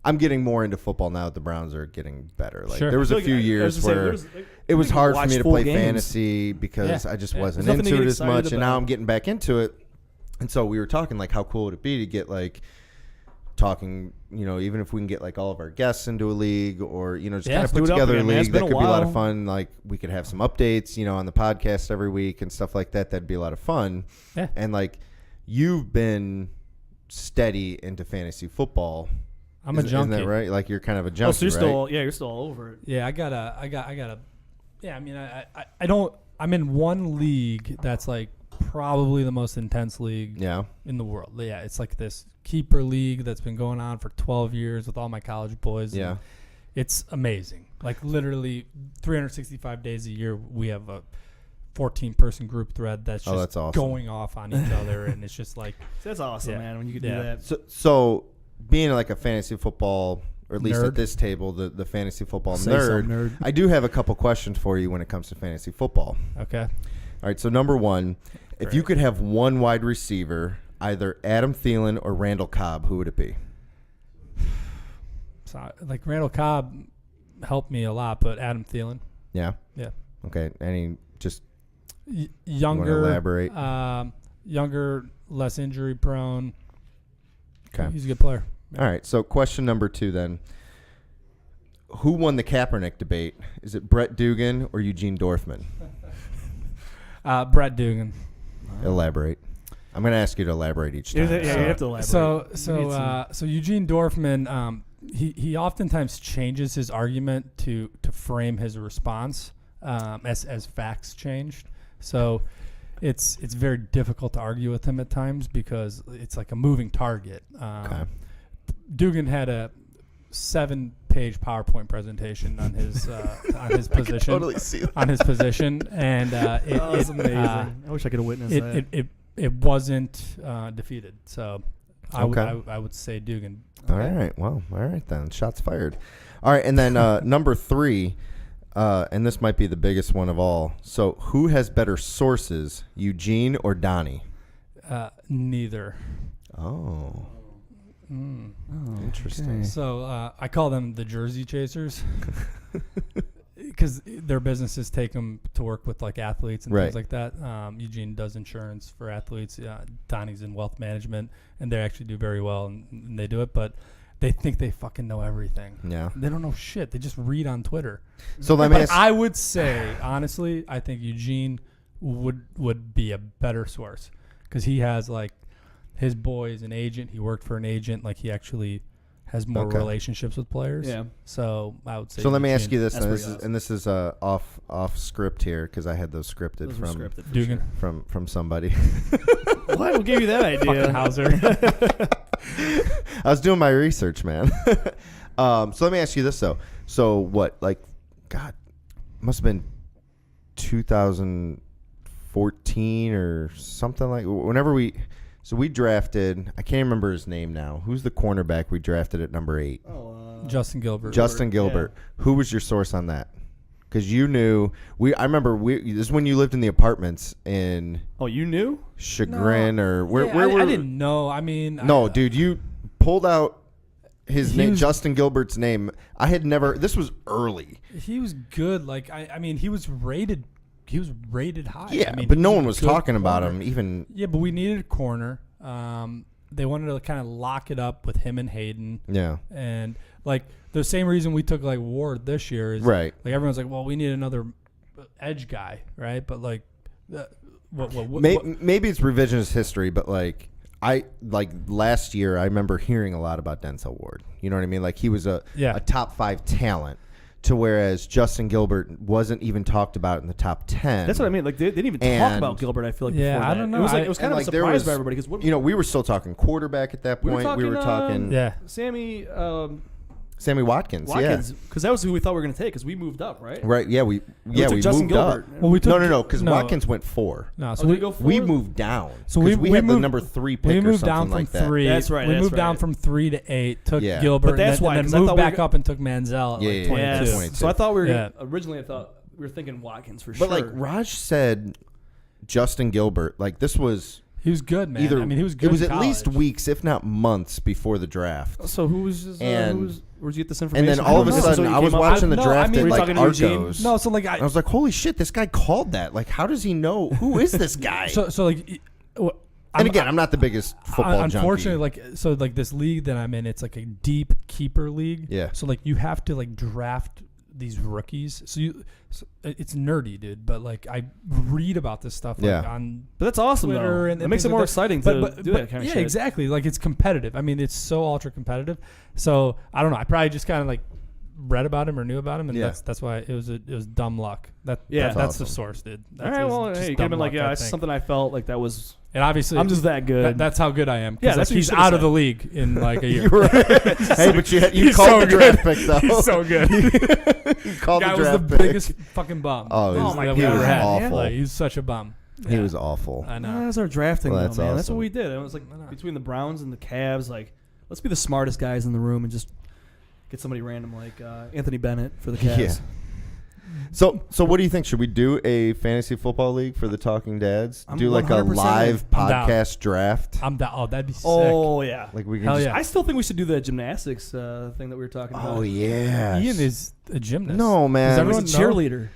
I'm getting more into football now that the Browns are getting better. Like Sure. there was I a feel few like- I was years gonna say, where there's, like, it was you can hard for watch me to full play games. fantasy because Yeah. I just Yeah. wasn't There's nothing to into get it as excited much. And now about. I'm getting back into it. And so we were talking like how cool would it be to get like talking, even if we can get like all of our guests into a league or, just Yeah, kind of do put it up together a again, man. It's league been that a could be a lot of while. fun. Like we could have some updates, on the podcast every week and stuff like that. That'd be a lot of fun. Yeah. And like you've been steady into fantasy football. I'm a junkie. Isn't that right? Like you're kind of a junkie, Oh, so you're right? you're still all over it. Yeah, I gotta. Yeah, I mean, I don't. I'm in one league that's like probably the most intense league Yeah. in the world. Yeah, it's like this keeper league that's been going on for 12 years with all my college boys. and Yeah. It's amazing. Like literally 365 days a year, we have a 14-person group thread that's just that's awesome. going off on each other, and it's just like That's awesome, Yeah. man. When you could Yeah. do that. So being like a fantasy football, or at least Nerd. at this table, the fantasy football Say nerd, something, nerd. I do have a couple questions for you when it comes to fantasy football. okay. All right, so number one, if you Great. could have one wide receiver, either Adam Thielen or Randall Cobb, who would it be? So like Randall Cobb helped me a lot, but Adam Thielen, Yeah. yeah, Okay. Any just younger, elaborate? younger, less injury prone. Okay. He's a good player. All right. So question number two then. Who won the Kaepernick debate? Is it Brett Dugan or Eugene Dorfman? Brett Dugan. Elaborate. I'm going to ask you to elaborate each time. Yeah, you have to elaborate. So We so need some- so Eugene Dorfman, he oftentimes changes his argument to frame his response as facts changed. So it's very difficult to argue with him at times because it's like a moving target. Okay. Dugan had a 7-page PowerPoint presentation on his position. see that. On his position, and That's amazing. I wish I could have witnessed that. it wasn't defeated. So Okay. I would say Dugan. All right. Well, all right then. Shots fired. All right. And then number three, and this might be the biggest one of all. So who has better sources, Eugene or Donnie? Neither. Oh, interesting. okay. So I call them the Jersey Chasers because their businesses take them to work with like athletes and Right. things like that. Eugene does insurance for athletes. Donnie's in wealth management, and they actually do very well, and they do it. But they think they fucking know everything. Yeah. They don't know shit. They just read on Twitter. So let me But ask. I would say, honestly, I think Eugene would be a better source because he has like his boy is an agent. He worked for an agent. Like he actually has more Okay. relationships with players. Yeah. So I would say. So let me ask Eugene. you this, That's then. pretty awesome. This is off script here because I had those scripted Those were from scripted for Dugan. sure. from somebody. What? Who gave you that Fucking idea? Hauser. I was doing my research, man. So let me ask you this though. So what, like, God, must have been 2014 or something like. Whenever we drafted. I can't remember his name now. Who's the cornerback we drafted at number 8? Justin Gilbert. Justin Gilbert. Who was your source on that? Because you knew I remember this is when you lived in the apartments in Oh, you knew? Chagrin or where? Yeah, where were I didn't know. I mean, No, dude, you pulled out his He name, was- Justin Gilbert's name. I had never. This was early. he was good. Like I mean, he was rated. He was rated high. Yeah, I mean, but he no a one was good talking about corner. him. Even Yeah, but we needed a corner. They wanted to kind of lock it up with him and Hayden. yeah, And like the same reason we took like Ward this year is right. like everyone's like, well, we need another edge guy, right? But like, what Maybe it's revisionist history, but like last year, I remember hearing a lot about Denzel Ward. You know what I mean? Like he was a top 5 talent. To whereas Justin Gilbert wasn't even talked about in the top 10. That's what I mean. Like they didn't even talk And- about Gilbert. I feel like Yeah, before I that. don't know. It was like I- it was kind and, of like, a there surprise was- by everybody because You know, we were still talking quarterback at that We were point. We were talking, talking yeah. Sammy Sammy Watkins. Watkins because that was who we thought we were going to take because we moved up, right? Yeah, right. Yeah, we took Justin moved Gilbert. up. Well, we took No, because no. Watkins went 4. No, Oh, so did we we go forward? We moved down. So 'Cause we had the moved- number 3 pick we or moved something down from like that. 3. That's right, We that's moved down right. from 3 to 8. Took Yeah. Gilbert, But that's and why, then 'cause I moved thought we back were up and took Manziel at Yeah, like yeah, 22. Yes. 22. So I thought we were Yeah. originally. I thought we were thinking Watkins for But sure. like Raj said, Justin Gilbert, like this was He was good, man. either I mean, he was good. It was in at least college. weeks, if not months, before the draft. so who was just, And- where'd you get this And information? then all of a don't know. sudden, So I you was came up watching with- the No, I draft mean- at Were you like talking to Eugene? Arcos. No, so like I was like, holy shit, this guy called that. Like, how does he know? Who is this guy? so like And again, I'm not the biggest football unfortunately, junkie. like this league that I'm in, it's like a deep keeper league. Yeah. So like you have to like draft these rookies. So it's nerdy, dude. But like I read about this stuff like on But that's awesome, Twitter though. and it makes it things more like that. exciting to do that kind of shit. Yeah, exactly. Like it's competitive. I mean, it's so ultra competitive. So I don't know. I probably just kind of like read about him or knew about him, and that's why it was dumb luck. That's awesome. the source, dude. All right, well, hey, you could have been like, yeah, it's something I felt like that was. And obviously, I'm just that good. That's how good I am. Yeah, that's what he's you out said. of the league in like a year. Hey, but you called the draft pick though. He's so good. You called Guy the was draft the pick. biggest fucking bum. Oh my that we God. ever had. Awful. Like, he's such a bum. He was awful. I know. That's our drafting, Well, though, that's man. That's what awesome. we did. It was like between the Browns and the Cavs, like, let's be the smartest guys in the room and just get somebody random like Anthony Bennett for the Cavs. Yeah. So what do you think? Should we do a fantasy football league for the Talking Dads? I'm do like a 100% live I'm down. podcast draft? I'm down. Oh, that'd be sick. Oh, yeah. Like we can Hell just, yeah. I still think we should do the gymnastics thing that we were talking about. Oh yeah. Ian is a gymnast. No, man. Does Everyone's a everyone know? cheerleader.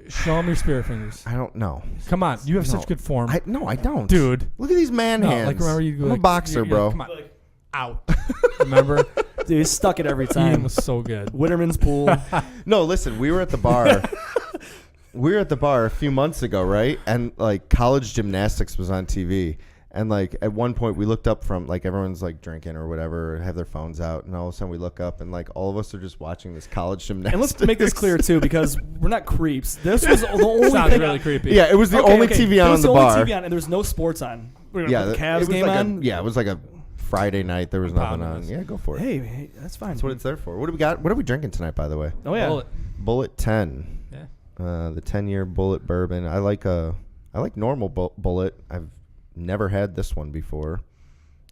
Show him your spirit fingers. I don't know. Come on, you have No. such good form, I don't. dude. Look at these man No, hands. like remember you go I'm like, a boxer, you're bro. Come on, out. Remember, Dude, he's stuck it every Ian time. was so good. Witterman's pool. No, listen, we were at the bar. We were at the bar a few months ago, right? And like college gymnastics was on TV. And like at one point we looked up from like everyone's like drinking or whatever, have their phones out, and all of a sudden we look up and like all of us are just watching this college gymnastics. And let's make this clear too, because we're not creeps. This was the only Sounds thing. really creepy. Yeah, it was the only TV on It was the the bar. only TV on, and there was no sports on. We're gonna Yeah, put the it Cavs was game like on. it was like a Friday night. There was nothing on. Promise. Yeah, go for it. Hey, that's fine. That's what it's there for. What do we got? What are we drinking tonight, by the way? Oh yeah. Bullet. Bullet 10. Yeah. The 10-year Bullet bourbon. I like normal Bullet. I've never had this one before.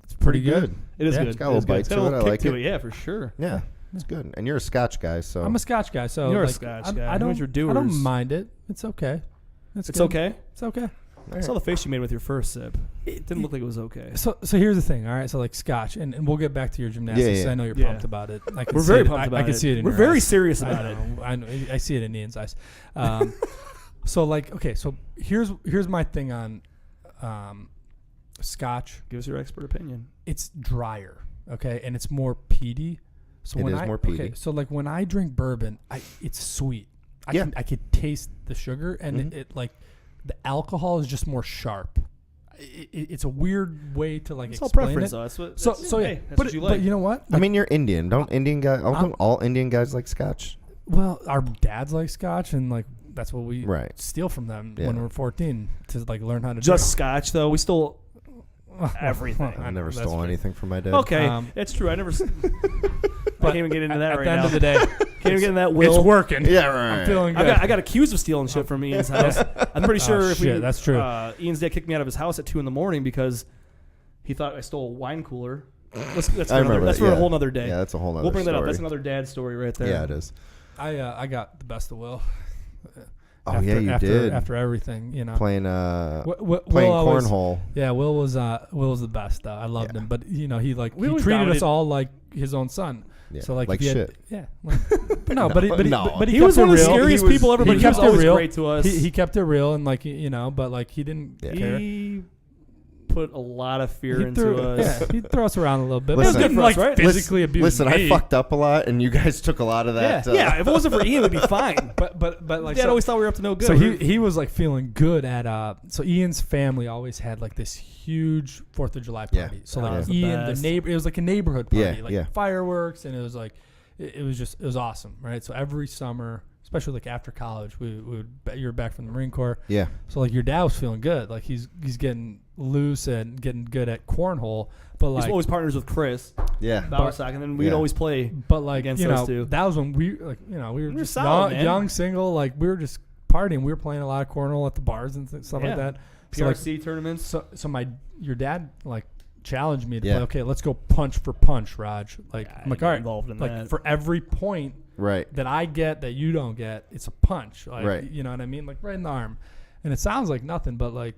It's pretty good. It is Yeah, good. it's got a It is little good. bite It's got to a it. little I kick like to it. Yeah, for sure. Yeah, it's good. And you're a Scotch guy, so I'm a Scotch guy, so You're a like, Scotch I'm- guy. I You know don't. what you're I don't doers. mind it. It's okay. It's good. okay. It's okay. I saw the face you made with your first sip. It didn't look like it was okay. So here's the thing, all right? So like Scotch, and we'll get back to your gymnastics. Yeah. I know you're Yeah. pumped about it. I can We're see very it. pumped about it. I can see it in We're your very eyes. serious I about it. know. I know. I see it in Ian's eyes. So like, okay, so here's my thing on Scotch. Give us your expert opinion. It's drier, okay, and it's more peaty. So It when is I, more peaty. Okay, so like when I drink bourbon, it's sweet. I can taste the sugar, and it like the alcohol is just more sharp. It's a weird way to like It's all explain preference, it. though. That's what. So yeah, hey, that's but what you like. but you know what? I mean, you're Indian. Don't Indian guys? I'm- All Indian guys like Scotch? Well, our dads like Scotch, and like that's what we Right. steal from them Yeah. when we're 14 to like learn how to Just Scotch, though. We stole drink. everything. I never That's stole true. anything from my dad. Okay, it's true. I never. I can't even get into that At right the end now. of the day, Can't even get into that. Will. it's working. Yeah, right. I'm feeling good. I got accused of stealing shit from Ian's house. I'm pretty sure if we. shit, that's true. Ian's dad kicked me out of his house at 2 a.m. because he thought I stole a wine cooler. That's I for, remember another, that's that, for a yeah. whole other day. Yeah, that's a whole other We'll bring that up. story. That's another dad story right there. Yeah, it is. I got the best of Will. Oh, yeah, you did. After everything, you know. Playing Will always- cornhole. Yeah, Will was the best. I loved Yeah. him, but you know he We treated always us dominated- all like his own son. Yeah, So like, like if he had- shit. yeah. But no, but he He kept was it one of the real. scariest He was- people ever, he but he kept was it always real. great to us. He kept it real and like you know, but like he didn't care. He put a lot of fear He into threw, us. yeah, he'd throw us around a little bit. Listen, but he didn't for us, like right? physically abuse Listen, me. I fucked up a lot, and you guys took a lot of that. Yeah, if it wasn't for Ian, it would be fine. But like Dad so, always thought we were up to no good. so he was like feeling good at so Ian's family always had like this huge 4th of July Yeah. party. So That like was the Ian, best. it was like a neighborhood party, Yeah, like yeah. fireworks, and it was like it was awesome, right? So every summer, especially like after college, we would you were back from the Marine Corps. Yeah. So like your dad was feeling good, like he's getting loose and getting good at cornhole, but He's like always partners with Chris, Yeah. Bowersock, and then we'd Yeah. always play. but like against you those know two. that was when we like you know we were You're just solid, man. young single, like we were just partying. We were playing a lot of cornhole at the bars and stuff Yeah. like that. So like PRC tournaments. so your dad like challenged me to Yeah. play. Okay, let's go punch for punch, Raj. Like Yeah, I'm like I all get right, involved in like that. for every point Right. that I get that you don't get, it's a punch. Like, Right. You know what I mean? Like right in the arm. And it sounds like nothing, but like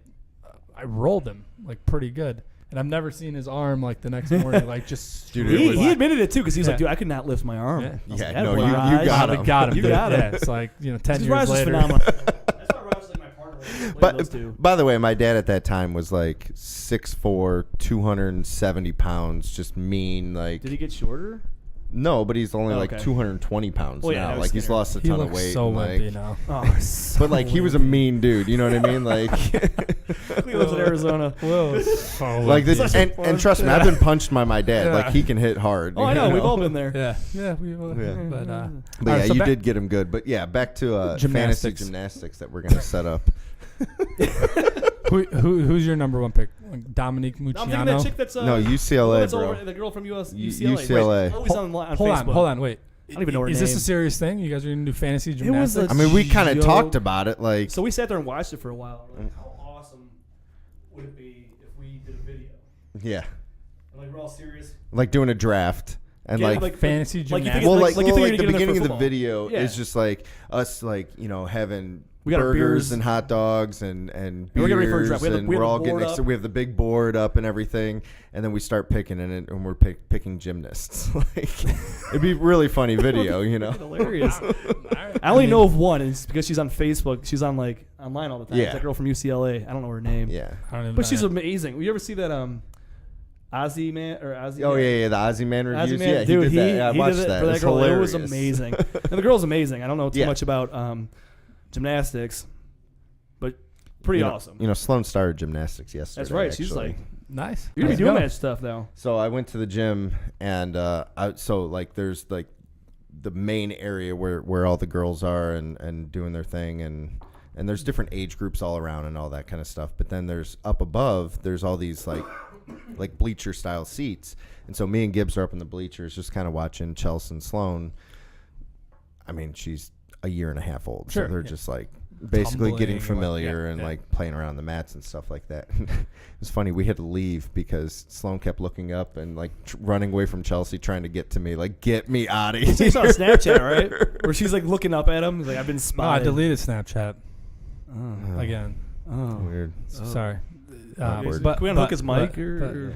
I rolled him like pretty good. And I've never seen his arm like the next morning like just Dude, straight it was- He admitted it too because he's Yeah. like, dude, I could not lift my arm. Yeah. I was Yeah, like, no, boy, you Raj. got him. got him. You dude. got him. Yeah, it's like 10 This years Raj is later. phenomenal. That's why Raj is like my partner But by the way, my dad at that time was like 6'4", 270 pounds, just mean. Like, did he get shorter? No, but he's only like okay. 220 pounds Well, yeah, now. I was Like he's skinnier. lost a He ton of looks weight. so and, wimpy like, now. Oh, so but like he was a mean dude. You know what I mean? Like, he lives in Arizona. Whoa. So like this, wimpy. and trust me, I've been punched by my dad. Yeah. Like he can hit hard. Oh, I you know. We've all been there. Yeah. Yeah. We. Yeah. But But all yeah, right, so you back- did get him good. But yeah, back to fantasy Gymnastics. gymnastics that we're gonna set up. Who's your number one pick? Like Dominique I'm thinking Mucciano? that chick that's No, UCLA, that's bro. the girl from UCLA. UCLA. Wait, always on Hold Facebook. on, wait. I don't even know her Is this name. a serious thing? You guys are gonna do fantasy was gymnastics? a- I mean, we kind of Yo. talked about it. Like, So we sat there and watched it for a while. Like, how awesome would it be if we did a video? yeah, And like we're all serious. like doing a draft and Yeah, like fantasy like you think gymnastics. well, like- like, like you well, think like you're the gonna get in there beginning of for the football. video Yeah. is just like us, like having We got our burgers beers. and hot dogs and we're getting ready for a beers, draft. We have the- and we have we're the all getting board next. up. We have the big board up and everything, and then we start picking and we're picking gymnasts. Like, it'd be really funny video, you know. Hilarious. I only know of one, and it's because she's on Facebook. She's on like online all the time. Yeah. It's that girl from UCLA. I don't know her name. Yeah. I don't even But know she's that. amazing. You ever see that Ozzy man or Ozzy? Oh man? yeah, the Ozzy Man reviews. Ozzy man, Yeah, dude, he did that. Yeah, I he watched did it that. for that It's girl. hilarious. It was amazing. And the girl's amazing. I don't know too Yeah. much about gymnastics, but pretty You know- awesome. You know, Sloan started gymnastics yesterday. That's right. She's actually. like, Nice. you're gonna Nice be doing go. that stuff though. So I went to the gym, and so like there's like the main area where all the girls are and doing their thing, and there's different age groups all around and all that kind of stuff. But then there's up above, there's all these like bleacher style seats, and so me and Gibbs are up in the bleachers, just kind of watching Chelsea and Sloan. I mean, she's a year and a half old, Sure, so they're yeah. just like basically getting Tumbling, familiar yeah, and yeah. like playing around the mats and stuff like that. It was funny. We had to leave because Sloan kept looking up and like running away from Chelsea, trying to get to me, like, get me out of here. She's on Snapchat, right? Where she's like looking up at him. He's like, I've been No, I spotted. deleted Snapchat Oh. again. Oh. Weird. Sorry. Awkward. But- Can we unhook his mic? Or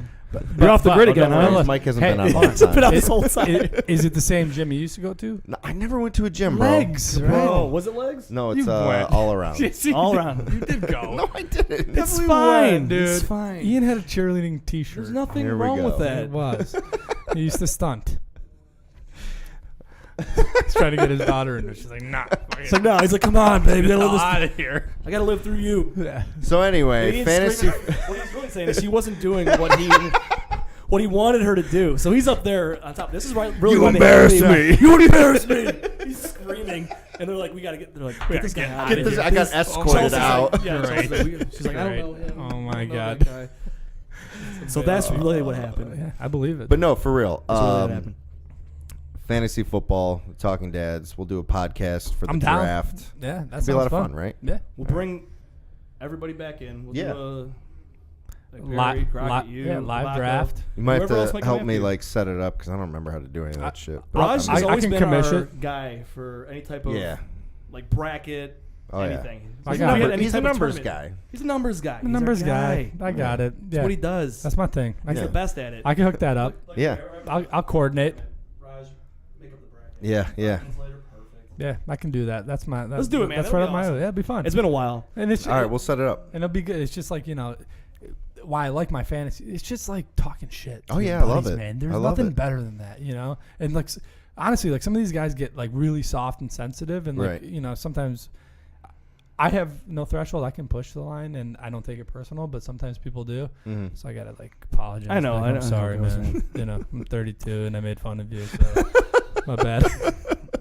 You're off the grid again, Don't huh? worry, his mic hasn't Hey, been on the It's been whole on time. this whole time. Is it the same gym you used to go to? No, I never went to a gym, bro. Legs, right? Oh, was it legs? No, it's You went. all around. All around. You did go. No, I didn't. It's Definitely fine, went, dude. It's fine. Ian had a cheerleading T-shirt. There's nothing Here we wrong go. with It that. was. He used to stunt. He's trying to get his daughter in there. She's like, nah. It's like, no. He's like, come on, baby. I gotta live this- out of here. I gotta live through you. Yeah. So ananyway, Ian's fantasy. screaming- what he's really saying is she wasn't doing what he wanted her to do. So he's up there on top. This is right. Really You why they embarrassed have me. You embarrassed me. He's screaming, and they're like, we gotta get. They're like, get this guy out Get of this, here. I got escorted Chelsea's out. Like, yeah, Great. Chelsea's like, she's like, I don't know him. Oh my I don't know God. that guy. So that's really what happened. Yeah, I believe it. But no, for real. That's really what happened. Fantasy football, Talking Dads. We'll do a podcast for the I'm down. draft. yeah, that It'll be a lot of sounds fun, right? Yeah. We'll bring everybody back in. We'll Yeah. do a Perry, Live, Crockett, you, live Tobacco. draft. You might have Whoever else to might come help after me you. like set it up because I don't remember how to do any of that shit. But Raj I'm- has I always can been commish our it. guy for any type of Yeah. like bracket, Oh, yeah. anything. I He's got not it. had any He's a type of numbers tournament. guy. He's a numbers guy. The He's numbers our guy. I got it. Yeah. That's what he does. That's my thing. He's Yeah. the best at it. I can hook that up. Like, Yeah. I'll coordinate. Raj, make up the bracket. Yeah, yeah. Translator, perfect. Yeah, I can do that. That's my. That's, Let's do it, man. That's That'll right be up my awesome. alley. Yeah, it'd be fun. It's been a while. And it's All right, we'll set it up. and it'll be good. It's just like why I like my fantasy. It's just like talking shit. to Oh, your yeah, I love buddies, it. Man, there's I love nothing it. better than that, And like honestly, like some of these guys get like really soft and sensitive, and like Right. sometimes I have no threshold. I can push the line, and I don't take it personal. But sometimes people do, Mhm. so I gotta like apologize. I know, Like, I I'm know how sorry, it goes, man. I'm 32 and I made fun of you. So my bad.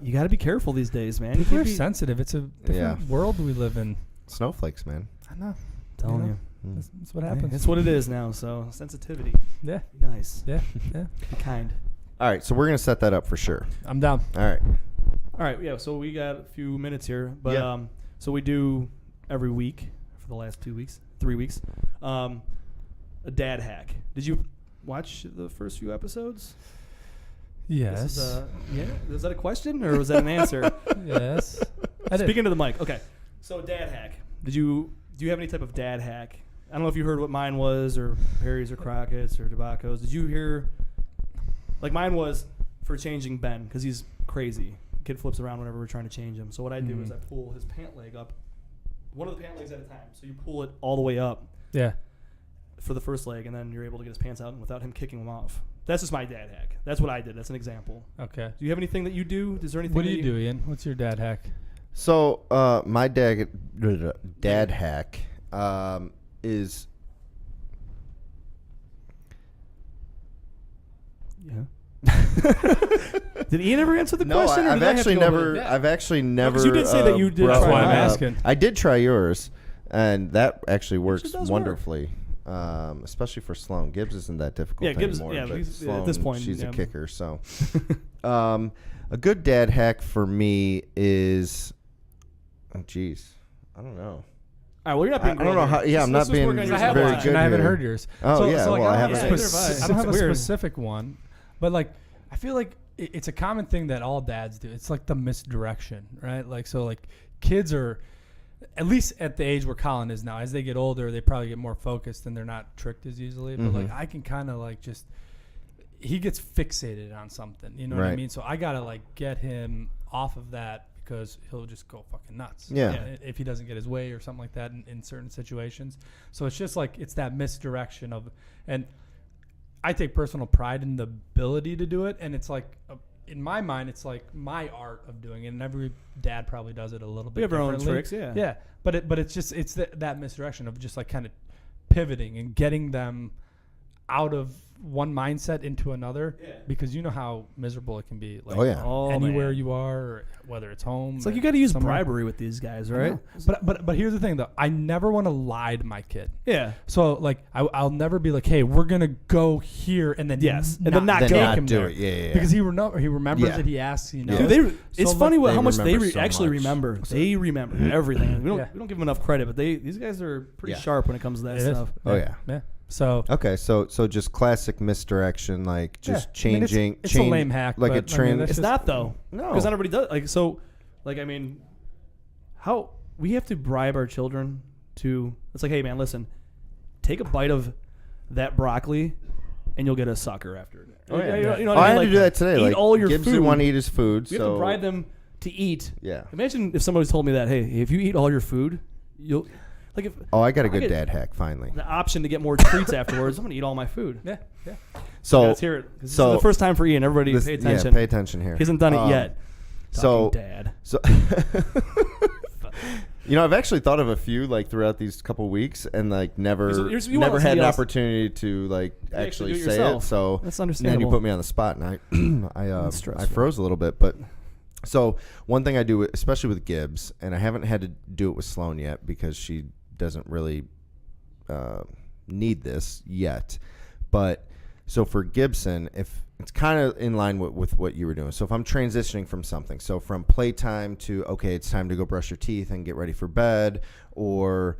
You got to be careful these days, man. People You are can't be- sensitive. It's a different Yeah. world we live in. Snowflakes, man. I know. telling you know? you. That's what happens. It's what it is now. So sensitivity. Yeah, Be nice. yeah, yeah. Be kind. All right, so we're gonna set that up for sure. I'm down. All right. All right. Yeah. So we got a few minutes here, but Yeah. so we do every week for the last 3 weeks, a dad hack. Did you watch the first few episodes? Yes. This is yeah. Is that a question or was that an answer? Yes. I did. Speaking to the mic. Okay. So dad hack. Do you have any type of dad hack? I don't know if you heard what mine was, or Perry's, or Crockett's, or Tobacco's. Did you hear? Like mine was for changing Ben because he's crazy. Kid flips around whenever we're trying to change him. So what I do is I pull his pant leg up one of the pant legs at a time. So you pull it all the way up Yeah. for the first leg, and then you're able to get his pants out without him kicking them off. That's just my dad hack. That's what I did. That's an example. Okay. Do you have anything that you do? Is there anything? What do you do, Ian? What's your dad hack? So my dad hack is Yeah. Did Ian ever answer the question? Or I've did I have actually to go with never. it? I've actually never. 'cause you did say that you did brought try one mine. up. I'm asking. I did try yours, and that actually works does work. wonderfully, especially for Sloan. Gibbs isn't that difficult Yeah, Gibbs- anymore. yeah, but he's- Sloan, at this point, she's yeah. a kicker. So, a good dad hack for me is, oh, geez, I don't know. All right, well, you're not being I don't know how. Yeah, I'm not being work on yours. I have very one, good and I haven't here. heard yours. Oh, yeah, like, well, I I haven't don't have, either. I don't have a It's weird. specific one, but like I feel like it's a common thing that all dads do. It's like the misdirection, right? Like so, like kids are, at least at the age where Colin is now. As they get older, they probably get more focused and they're not tricked as easily. But like I can kind of like just, he gets fixated on something. You know what I Right. mean? So I gotta like get him off of that, because he'll just go fucking nuts. Yeah. If he doesn't get his way or something like that in certain situations. So it's just like, it's that misdirection of, and I take personal pride in the ability to do it. And it's like, in my mind, it's like my art of doing it. And every dad probably does it a little bit We have our own differently. tricks, yeah. Yeah. But it's just, it's that misdirection of just like kind of pivoting and getting them out of one mindset into another, because you know how miserable it can be. Like, Oh, yeah. Oh, anywhere man. you are, or whether it's home. It's like or you got to use somewhere. bribery with these guys, right? But here's the thing though. I never want to lie to my kid. Yeah. So like I'll never be like, hey, we're gonna go here and then Yes. And then not Then take not him do there. it. Yeah. because he remembers Yeah. that he asks. You know, Dude, it's So, funny like, how they much they remember so actually much. remember. They remember everything. We Yeah. don't give them enough credit, but these guys are pretty Yeah. sharp when it comes to that It is. stuff. Oh, yeah. Yeah. So Okay, so just classic misdirection, like just I mean, changing. it's a lame hack, like but, a I mean, trend. that's It's just- not though. No. Because not everybody does. Like so, like I mean, how we have to bribe our children to? It's like, hey man, listen, take a bite of that broccoli, and you'll get a sucker after it. Oh, yeah. You know Oh, what I I had mean? to do that today. Eat Like, all your Gibbs food. didn't want to eat his food, We have so to bribe them to eat. yeah. Imagine if somebody told me that, hey, if you eat all your food, you'll like if Oh, I got a I good get dad hack finally. the option to get more treats afterwards. I'm gonna eat all my food. Yeah. Yeah. So Let's hear it. 'Cause this so is the first time for Ian. Everybody, this- pay attention. Yeah, pay attention here. He hasn't done it yet. So, Talking dad. so I've actually thought of a few like throughout these couple weeks, and like never You want had an somebody else- opportunity to like actually actually do it say it. yourself. So That's and then you understandable. put me on the spot, and I That's I stressful. froze a little bit. But so one thing I do, especially with Gibbs, and I haven't had to do it with Sloan yet because she doesn't really need this yet. But so for Gibson, if it's kind of in line with what you were doing. So if I'm transitioning from something, so from playtime to, okay, it's time to go brush your teeth and get ready for bed, or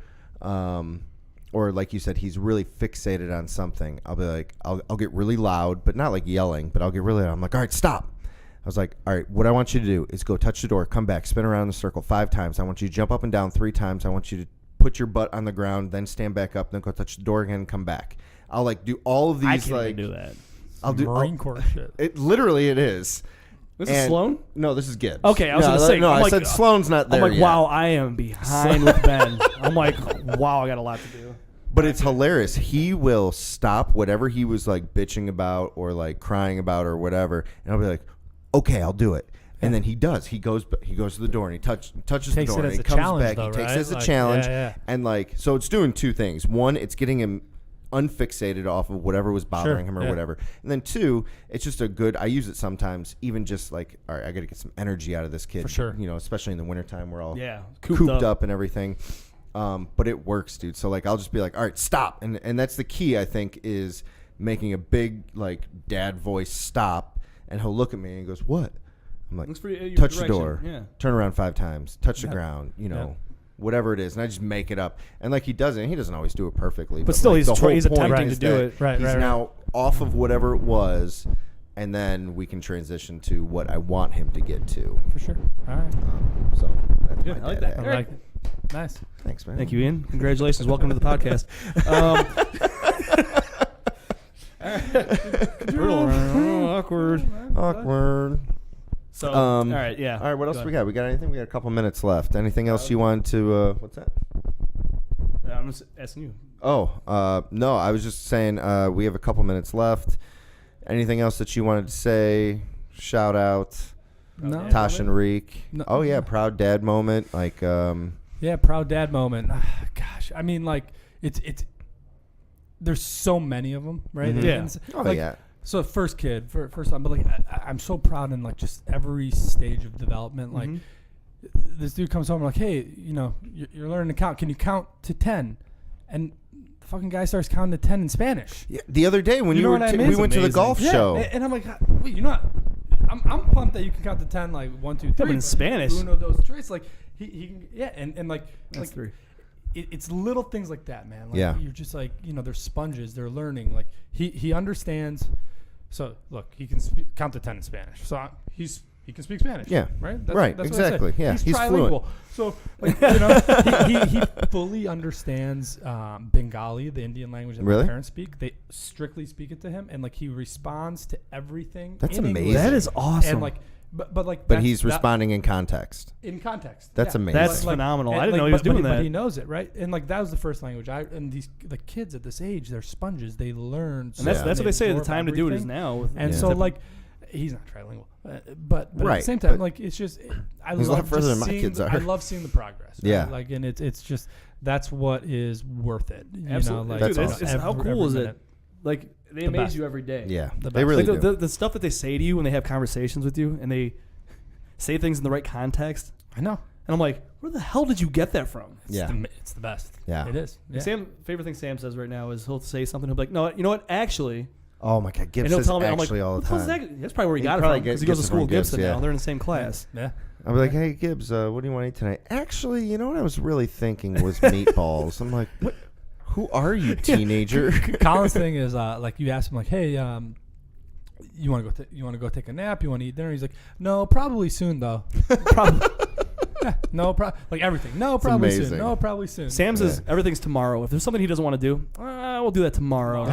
like you said, he's really fixated on something. I'll be like, I'll get really loud, but not like yelling, but I'll get really loud. I'm like, all right, stop. I was like, all right, what I want you to do is go touch the door, come back, spin around in a circle 5 times. I want you to jump up and down 3 times. I want you to put your butt on the ground, then stand back up, then go touch the door again and come back. I'll like do all of these. I can't like even do that. I'll do Marine Corps shit. it. Literally, it is. This is And- Sloan? No, this is Gibbs. Okay, I was gonna say, No, I'm I like- said Sloan's not there I'm like, yet. wow, I am behind with Ben. I'm like, wow, I got a lot to do. But it's hilarious. He will stop whatever he was like bitching about or like crying about or whatever, and I'll be like, okay, I'll do it. And then he does. He goes to the door and he touches the Takes door it and as he a comes challenge, back. though, He takes right? it as a Like, challenge, yeah. and like so it's doing 2 things. One, it's getting him unfixated off of whatever was bothering him or yeah. whatever. And then 2, it's just a good. I use it sometimes, even just like, all right, I got to get some energy out of this kid For sure. You know, especially in the wintertime, we're all Yeah, cooped up and everything. But it works, dude. So like, I'll just be like, all right, stop. And that's the key, I think, is making a big like dad voice stop. And he'll look at me and he goes, what? I'm like, Looks pretty, your touch the direction. door, Yeah. turn around 5 times, touch the Yep. ground, you know, Yep. whatever it is. And I just make it up. And like he doesn't always do it perfectly. But still, like, he's the whole he's point attempting is to do that it. Right, he's right. now off of whatever it was. And then we can transition to what I want him to get to. For sure. All right. So that's Good, my I like dad that. hack. I like it. Nice. Thanks, man. Thank you, Ian. Congratulations. Welcome to the podcast. Awkward. Awkward. So, Um, all right, yeah. All right, what else Go we got? We got anything? We got a couple minutes left. Anything else you want to? What's that? I'm just asking you. Oh, no, I was just saying we have a couple minutes left. Anything else that you wanted to say? Shout out. No. Tosh and Reek. No. Oh, yeah, proud dad moment. Like, Yeah, proud dad moment. Gosh, I mean, like, it's there's so many of them, right? Mhm. Yeah. And oh, like, yeah. So first kid, first time, but like I'm so proud in like just every stage of development. Like this dude comes home and like, hey, you know, you're learning to count. Can you count to 10? And the fucking guy starts counting to 10 in Spanish. Yeah, the other day when You know what I mean? we It's went to the amazing. golf Yeah, show. and I'm like, wait, you know what? I'm pumped that you can count to 10 like 1, 2, 3. but in Spanish. Uno, dos, tres. Like he can, yeah, and like That's 3. it's little things like that, man. Like, Yeah. you're just like, you know, they're sponges. They're learning. Like he understands. So look, he can count to 10 in Spanish. So he can speak Spanish. Yeah. Right. Right, what I exactly. said. Yeah, He's he's trilingual. So like, you know, he fully understands Bengali, the Indian language that Really? my parents speak. They strictly speak it to him, and like he responds to everything. That's in English. amazing. That is awesome. And like, but like, But that's- he's that- responding in context. in context. That's yeah. amazing. That's phenomenal. and I didn't know he was doing But that. he knows it, right? And like that was the first language. And these like kids at this age, they're sponges. They learn. And that's Yeah. what they say. The absorb time to do it is everything. now. With And Yeah. so like, he's not trilingual, but at Right, the same time, but like it's just I he's a lot love further just than my seeing kids the, are. I love seeing the progress. Right? Yeah. Like and it's just that's what is worth it. You Absolutely. know, like, That's Dude, awesome. it's how every cool is it? minute. Like they The amaze best. you every day. Yeah, The they best. really Like do. the stuff that they say to you when they have conversations with you and they say things in the right context. I know. And I'm like, where the hell did you get that from? Yeah. It's the best. Yeah. It is. Yeah. Sam, favorite thing Sam says right now is he'll say something. He'll be like, no, you know what? Actually, Oh my God, Gibbs and he'll says tell me, I'm like, actually all what the the hell's time. that? That's probably where he He got it probably from because he gets goes to it school from with Gibbs, Gibson yeah. now. They're in the same class. Yeah. I'll be like, hey Gibbs, what do you want to eat tonight? Actually, you know what I was really thinking was meatballs. I'm like, what? Who are you, teenager? Colin's thing is like you ask him like, hey, you want to go take a nap? You want to eat dinner? He's like, no, probably soon though. Probably. Yeah, no, like everything. No, probably amazing. soon. No, probably soon. Sam says everything's tomorrow. If there's something he doesn't want to do, we'll do that tomorrow.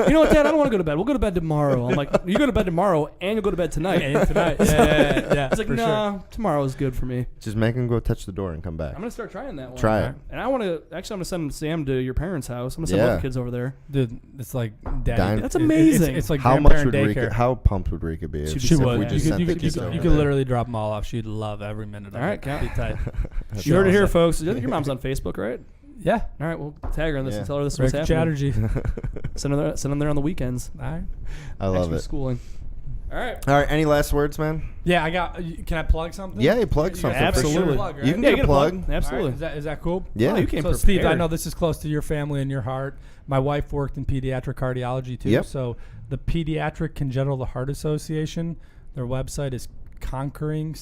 You know what, Dad? I don't want to go to bed. We'll go to bed tomorrow. I'm like, you go to bed tomorrow and you'll go to bed tonight. Yeah, tonight. Yeah. He's like, for nah, sure. tomorrow is good for me. Just make him go touch the door and come back. I'm gonna start trying that one. Try it. And I want to actually. I'm gonna send Sam to your parents' house. I'm gonna send Yeah. both the kids over there. Dude, it's like daddy. Dine- That's amazing. It's like How much grandparent would daycare. Rika? How pumped would Rika be? She'd If be She so if would. we pumped. just You sent could, the you kids could, over you could there? literally drop them all off. She'd love every minute of All right, it. count. Be tight. You heard it here, awesome. folks. Your mom's on Facebook, right? Yeah. All right, we'll tag her on this Yeah. and tell her this is what's Raju happening. Chatterjee. Send them there on the weekends. All right. I love Extra it. schooling. All right. All right, any last words, man? Yeah, I got. Can I plug something? Yeah, you plug You something. got for Absolutely. sure. Plug, right? You can Yeah, get get a plug. All right, Absolutely. is that cool? Yeah. Oh, you came So Steve, I prepared. know this is close to your family and your heart. My wife worked in pediatric cardiology too. Yep. So the Pediatric Congenital Heart Association, their website is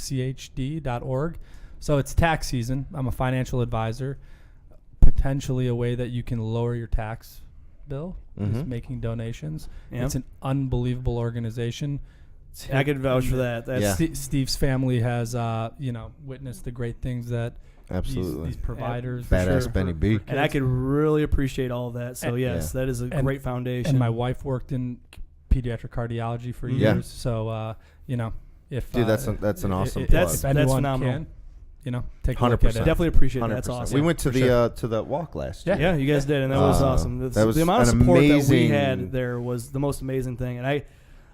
conqueringchd.org. So it's tax season. I'm a financial advisor. Potentially a way that you can lower your tax bill is Mhm. making donations. Yeah. It's an unbelievable organization. I could vouch for that. That's Yeah. Steve's family has, witnessed the great things that Absolutely. these providers, Badass for- Benny B. for And I kids. could really appreciate all of that. So And- yes, that is a and- great foundation. And my wife worked in pediatric cardiology for Yeah. years. So, if Dude, that's an awesome if, plug. if anyone That's phenomenal. can, take a look at 100%. it. Definitely appreciate that. 100%. That's awesome. We went to for the walk last Yeah. year. Yeah, you guys did, and that was Uh, awesome. that was the amount of an support that we amazing- had there was the most amazing thing, and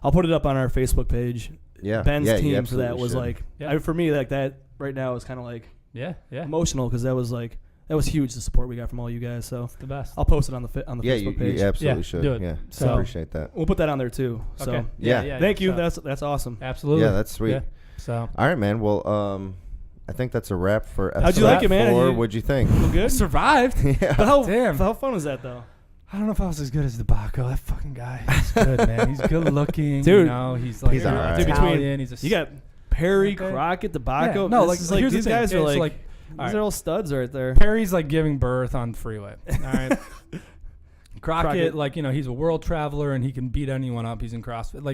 I'll put it up on our Facebook page. Yeah. Ben's yeah, you team for that absolutely was should. like, Yeah. for me, like that right now is kind of like Yeah. emotional because that was huge, the support we got from all you guys. So It's the best. I'll post it on the Yeah, Facebook page. you absolutely Yeah, should. do it. Yeah, So- I appreciate that. We'll put that on there too. So Okay. Yeah. thank you. So- That's awesome. absolutely. Yeah, that's sweet. Yeah. So All right, man. Well, I think that's a wrap for episode How'd you like it, man? 4. You- What'd you think? Feel good. survived. yeah. But Damn. how fun was that though? I don't know if I was as good as DeBacco. That fucking guy. He's good, man. He's good looking. Dude. He's like He's all right. Dude, Italian. He's a You got Perry, Okay. Crockett, Tobacco. Yeah, no, This like, is here's the these thing. guys are It's like all these right. are all studs right there. Perry's like giving birth on the freeway. All right. Crockett, Crockett. he's a world traveler and he can beat anyone up. He's in CrossFit.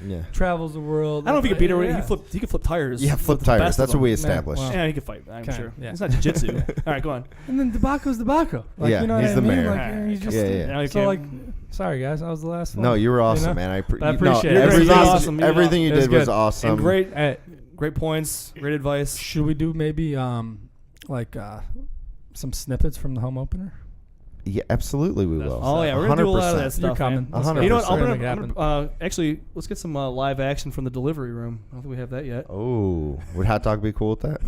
Yeah. Travels the world. I don't know if he could beat her. Yeah. He could flip tires. Yeah, flip with the tires. best of That's what them. we Yeah, established. well. Yeah, he could fight. I'm Okay, sure. yeah. It's not jiu-jitsu. All right, go on. And then DeBacco's DeBacco. Like, Yeah, you know what he's I the mean? mayor. Like, he's just, Yeah. Now you So, can't- sorry, guys. I was the last one. No, you were awesome, know? man. I appreciate it. Everything, You're awesome. You did everything you awesome. It was did was good. awesome. and great, Hey, great points, great advice. should we do maybe some snippets from the home opener? Yeah, absolutely we will. Oh yeah, we're gonna do a lot of that 100%. stuff. You're coming. Man. Let's go. You know what? Let's make it happen. Actually, let's get some live action from the delivery room. I don't think we have that yet. Oh, would hot dog be cool with that?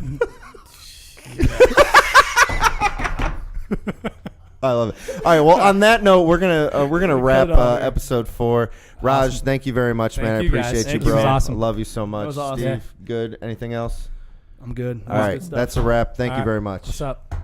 I love it. All right. Well, on that note, we're gonna wrap it on here. episode 4. Raj, Awesome. thank you very much, Thank man. I you, guys. appreciate you, Thank you. bro. It was awesome. I love you so much. was awesome. Steve, good. Anything else? I'm good. All right. That's a wrap. Thank All you right. very much. What's up?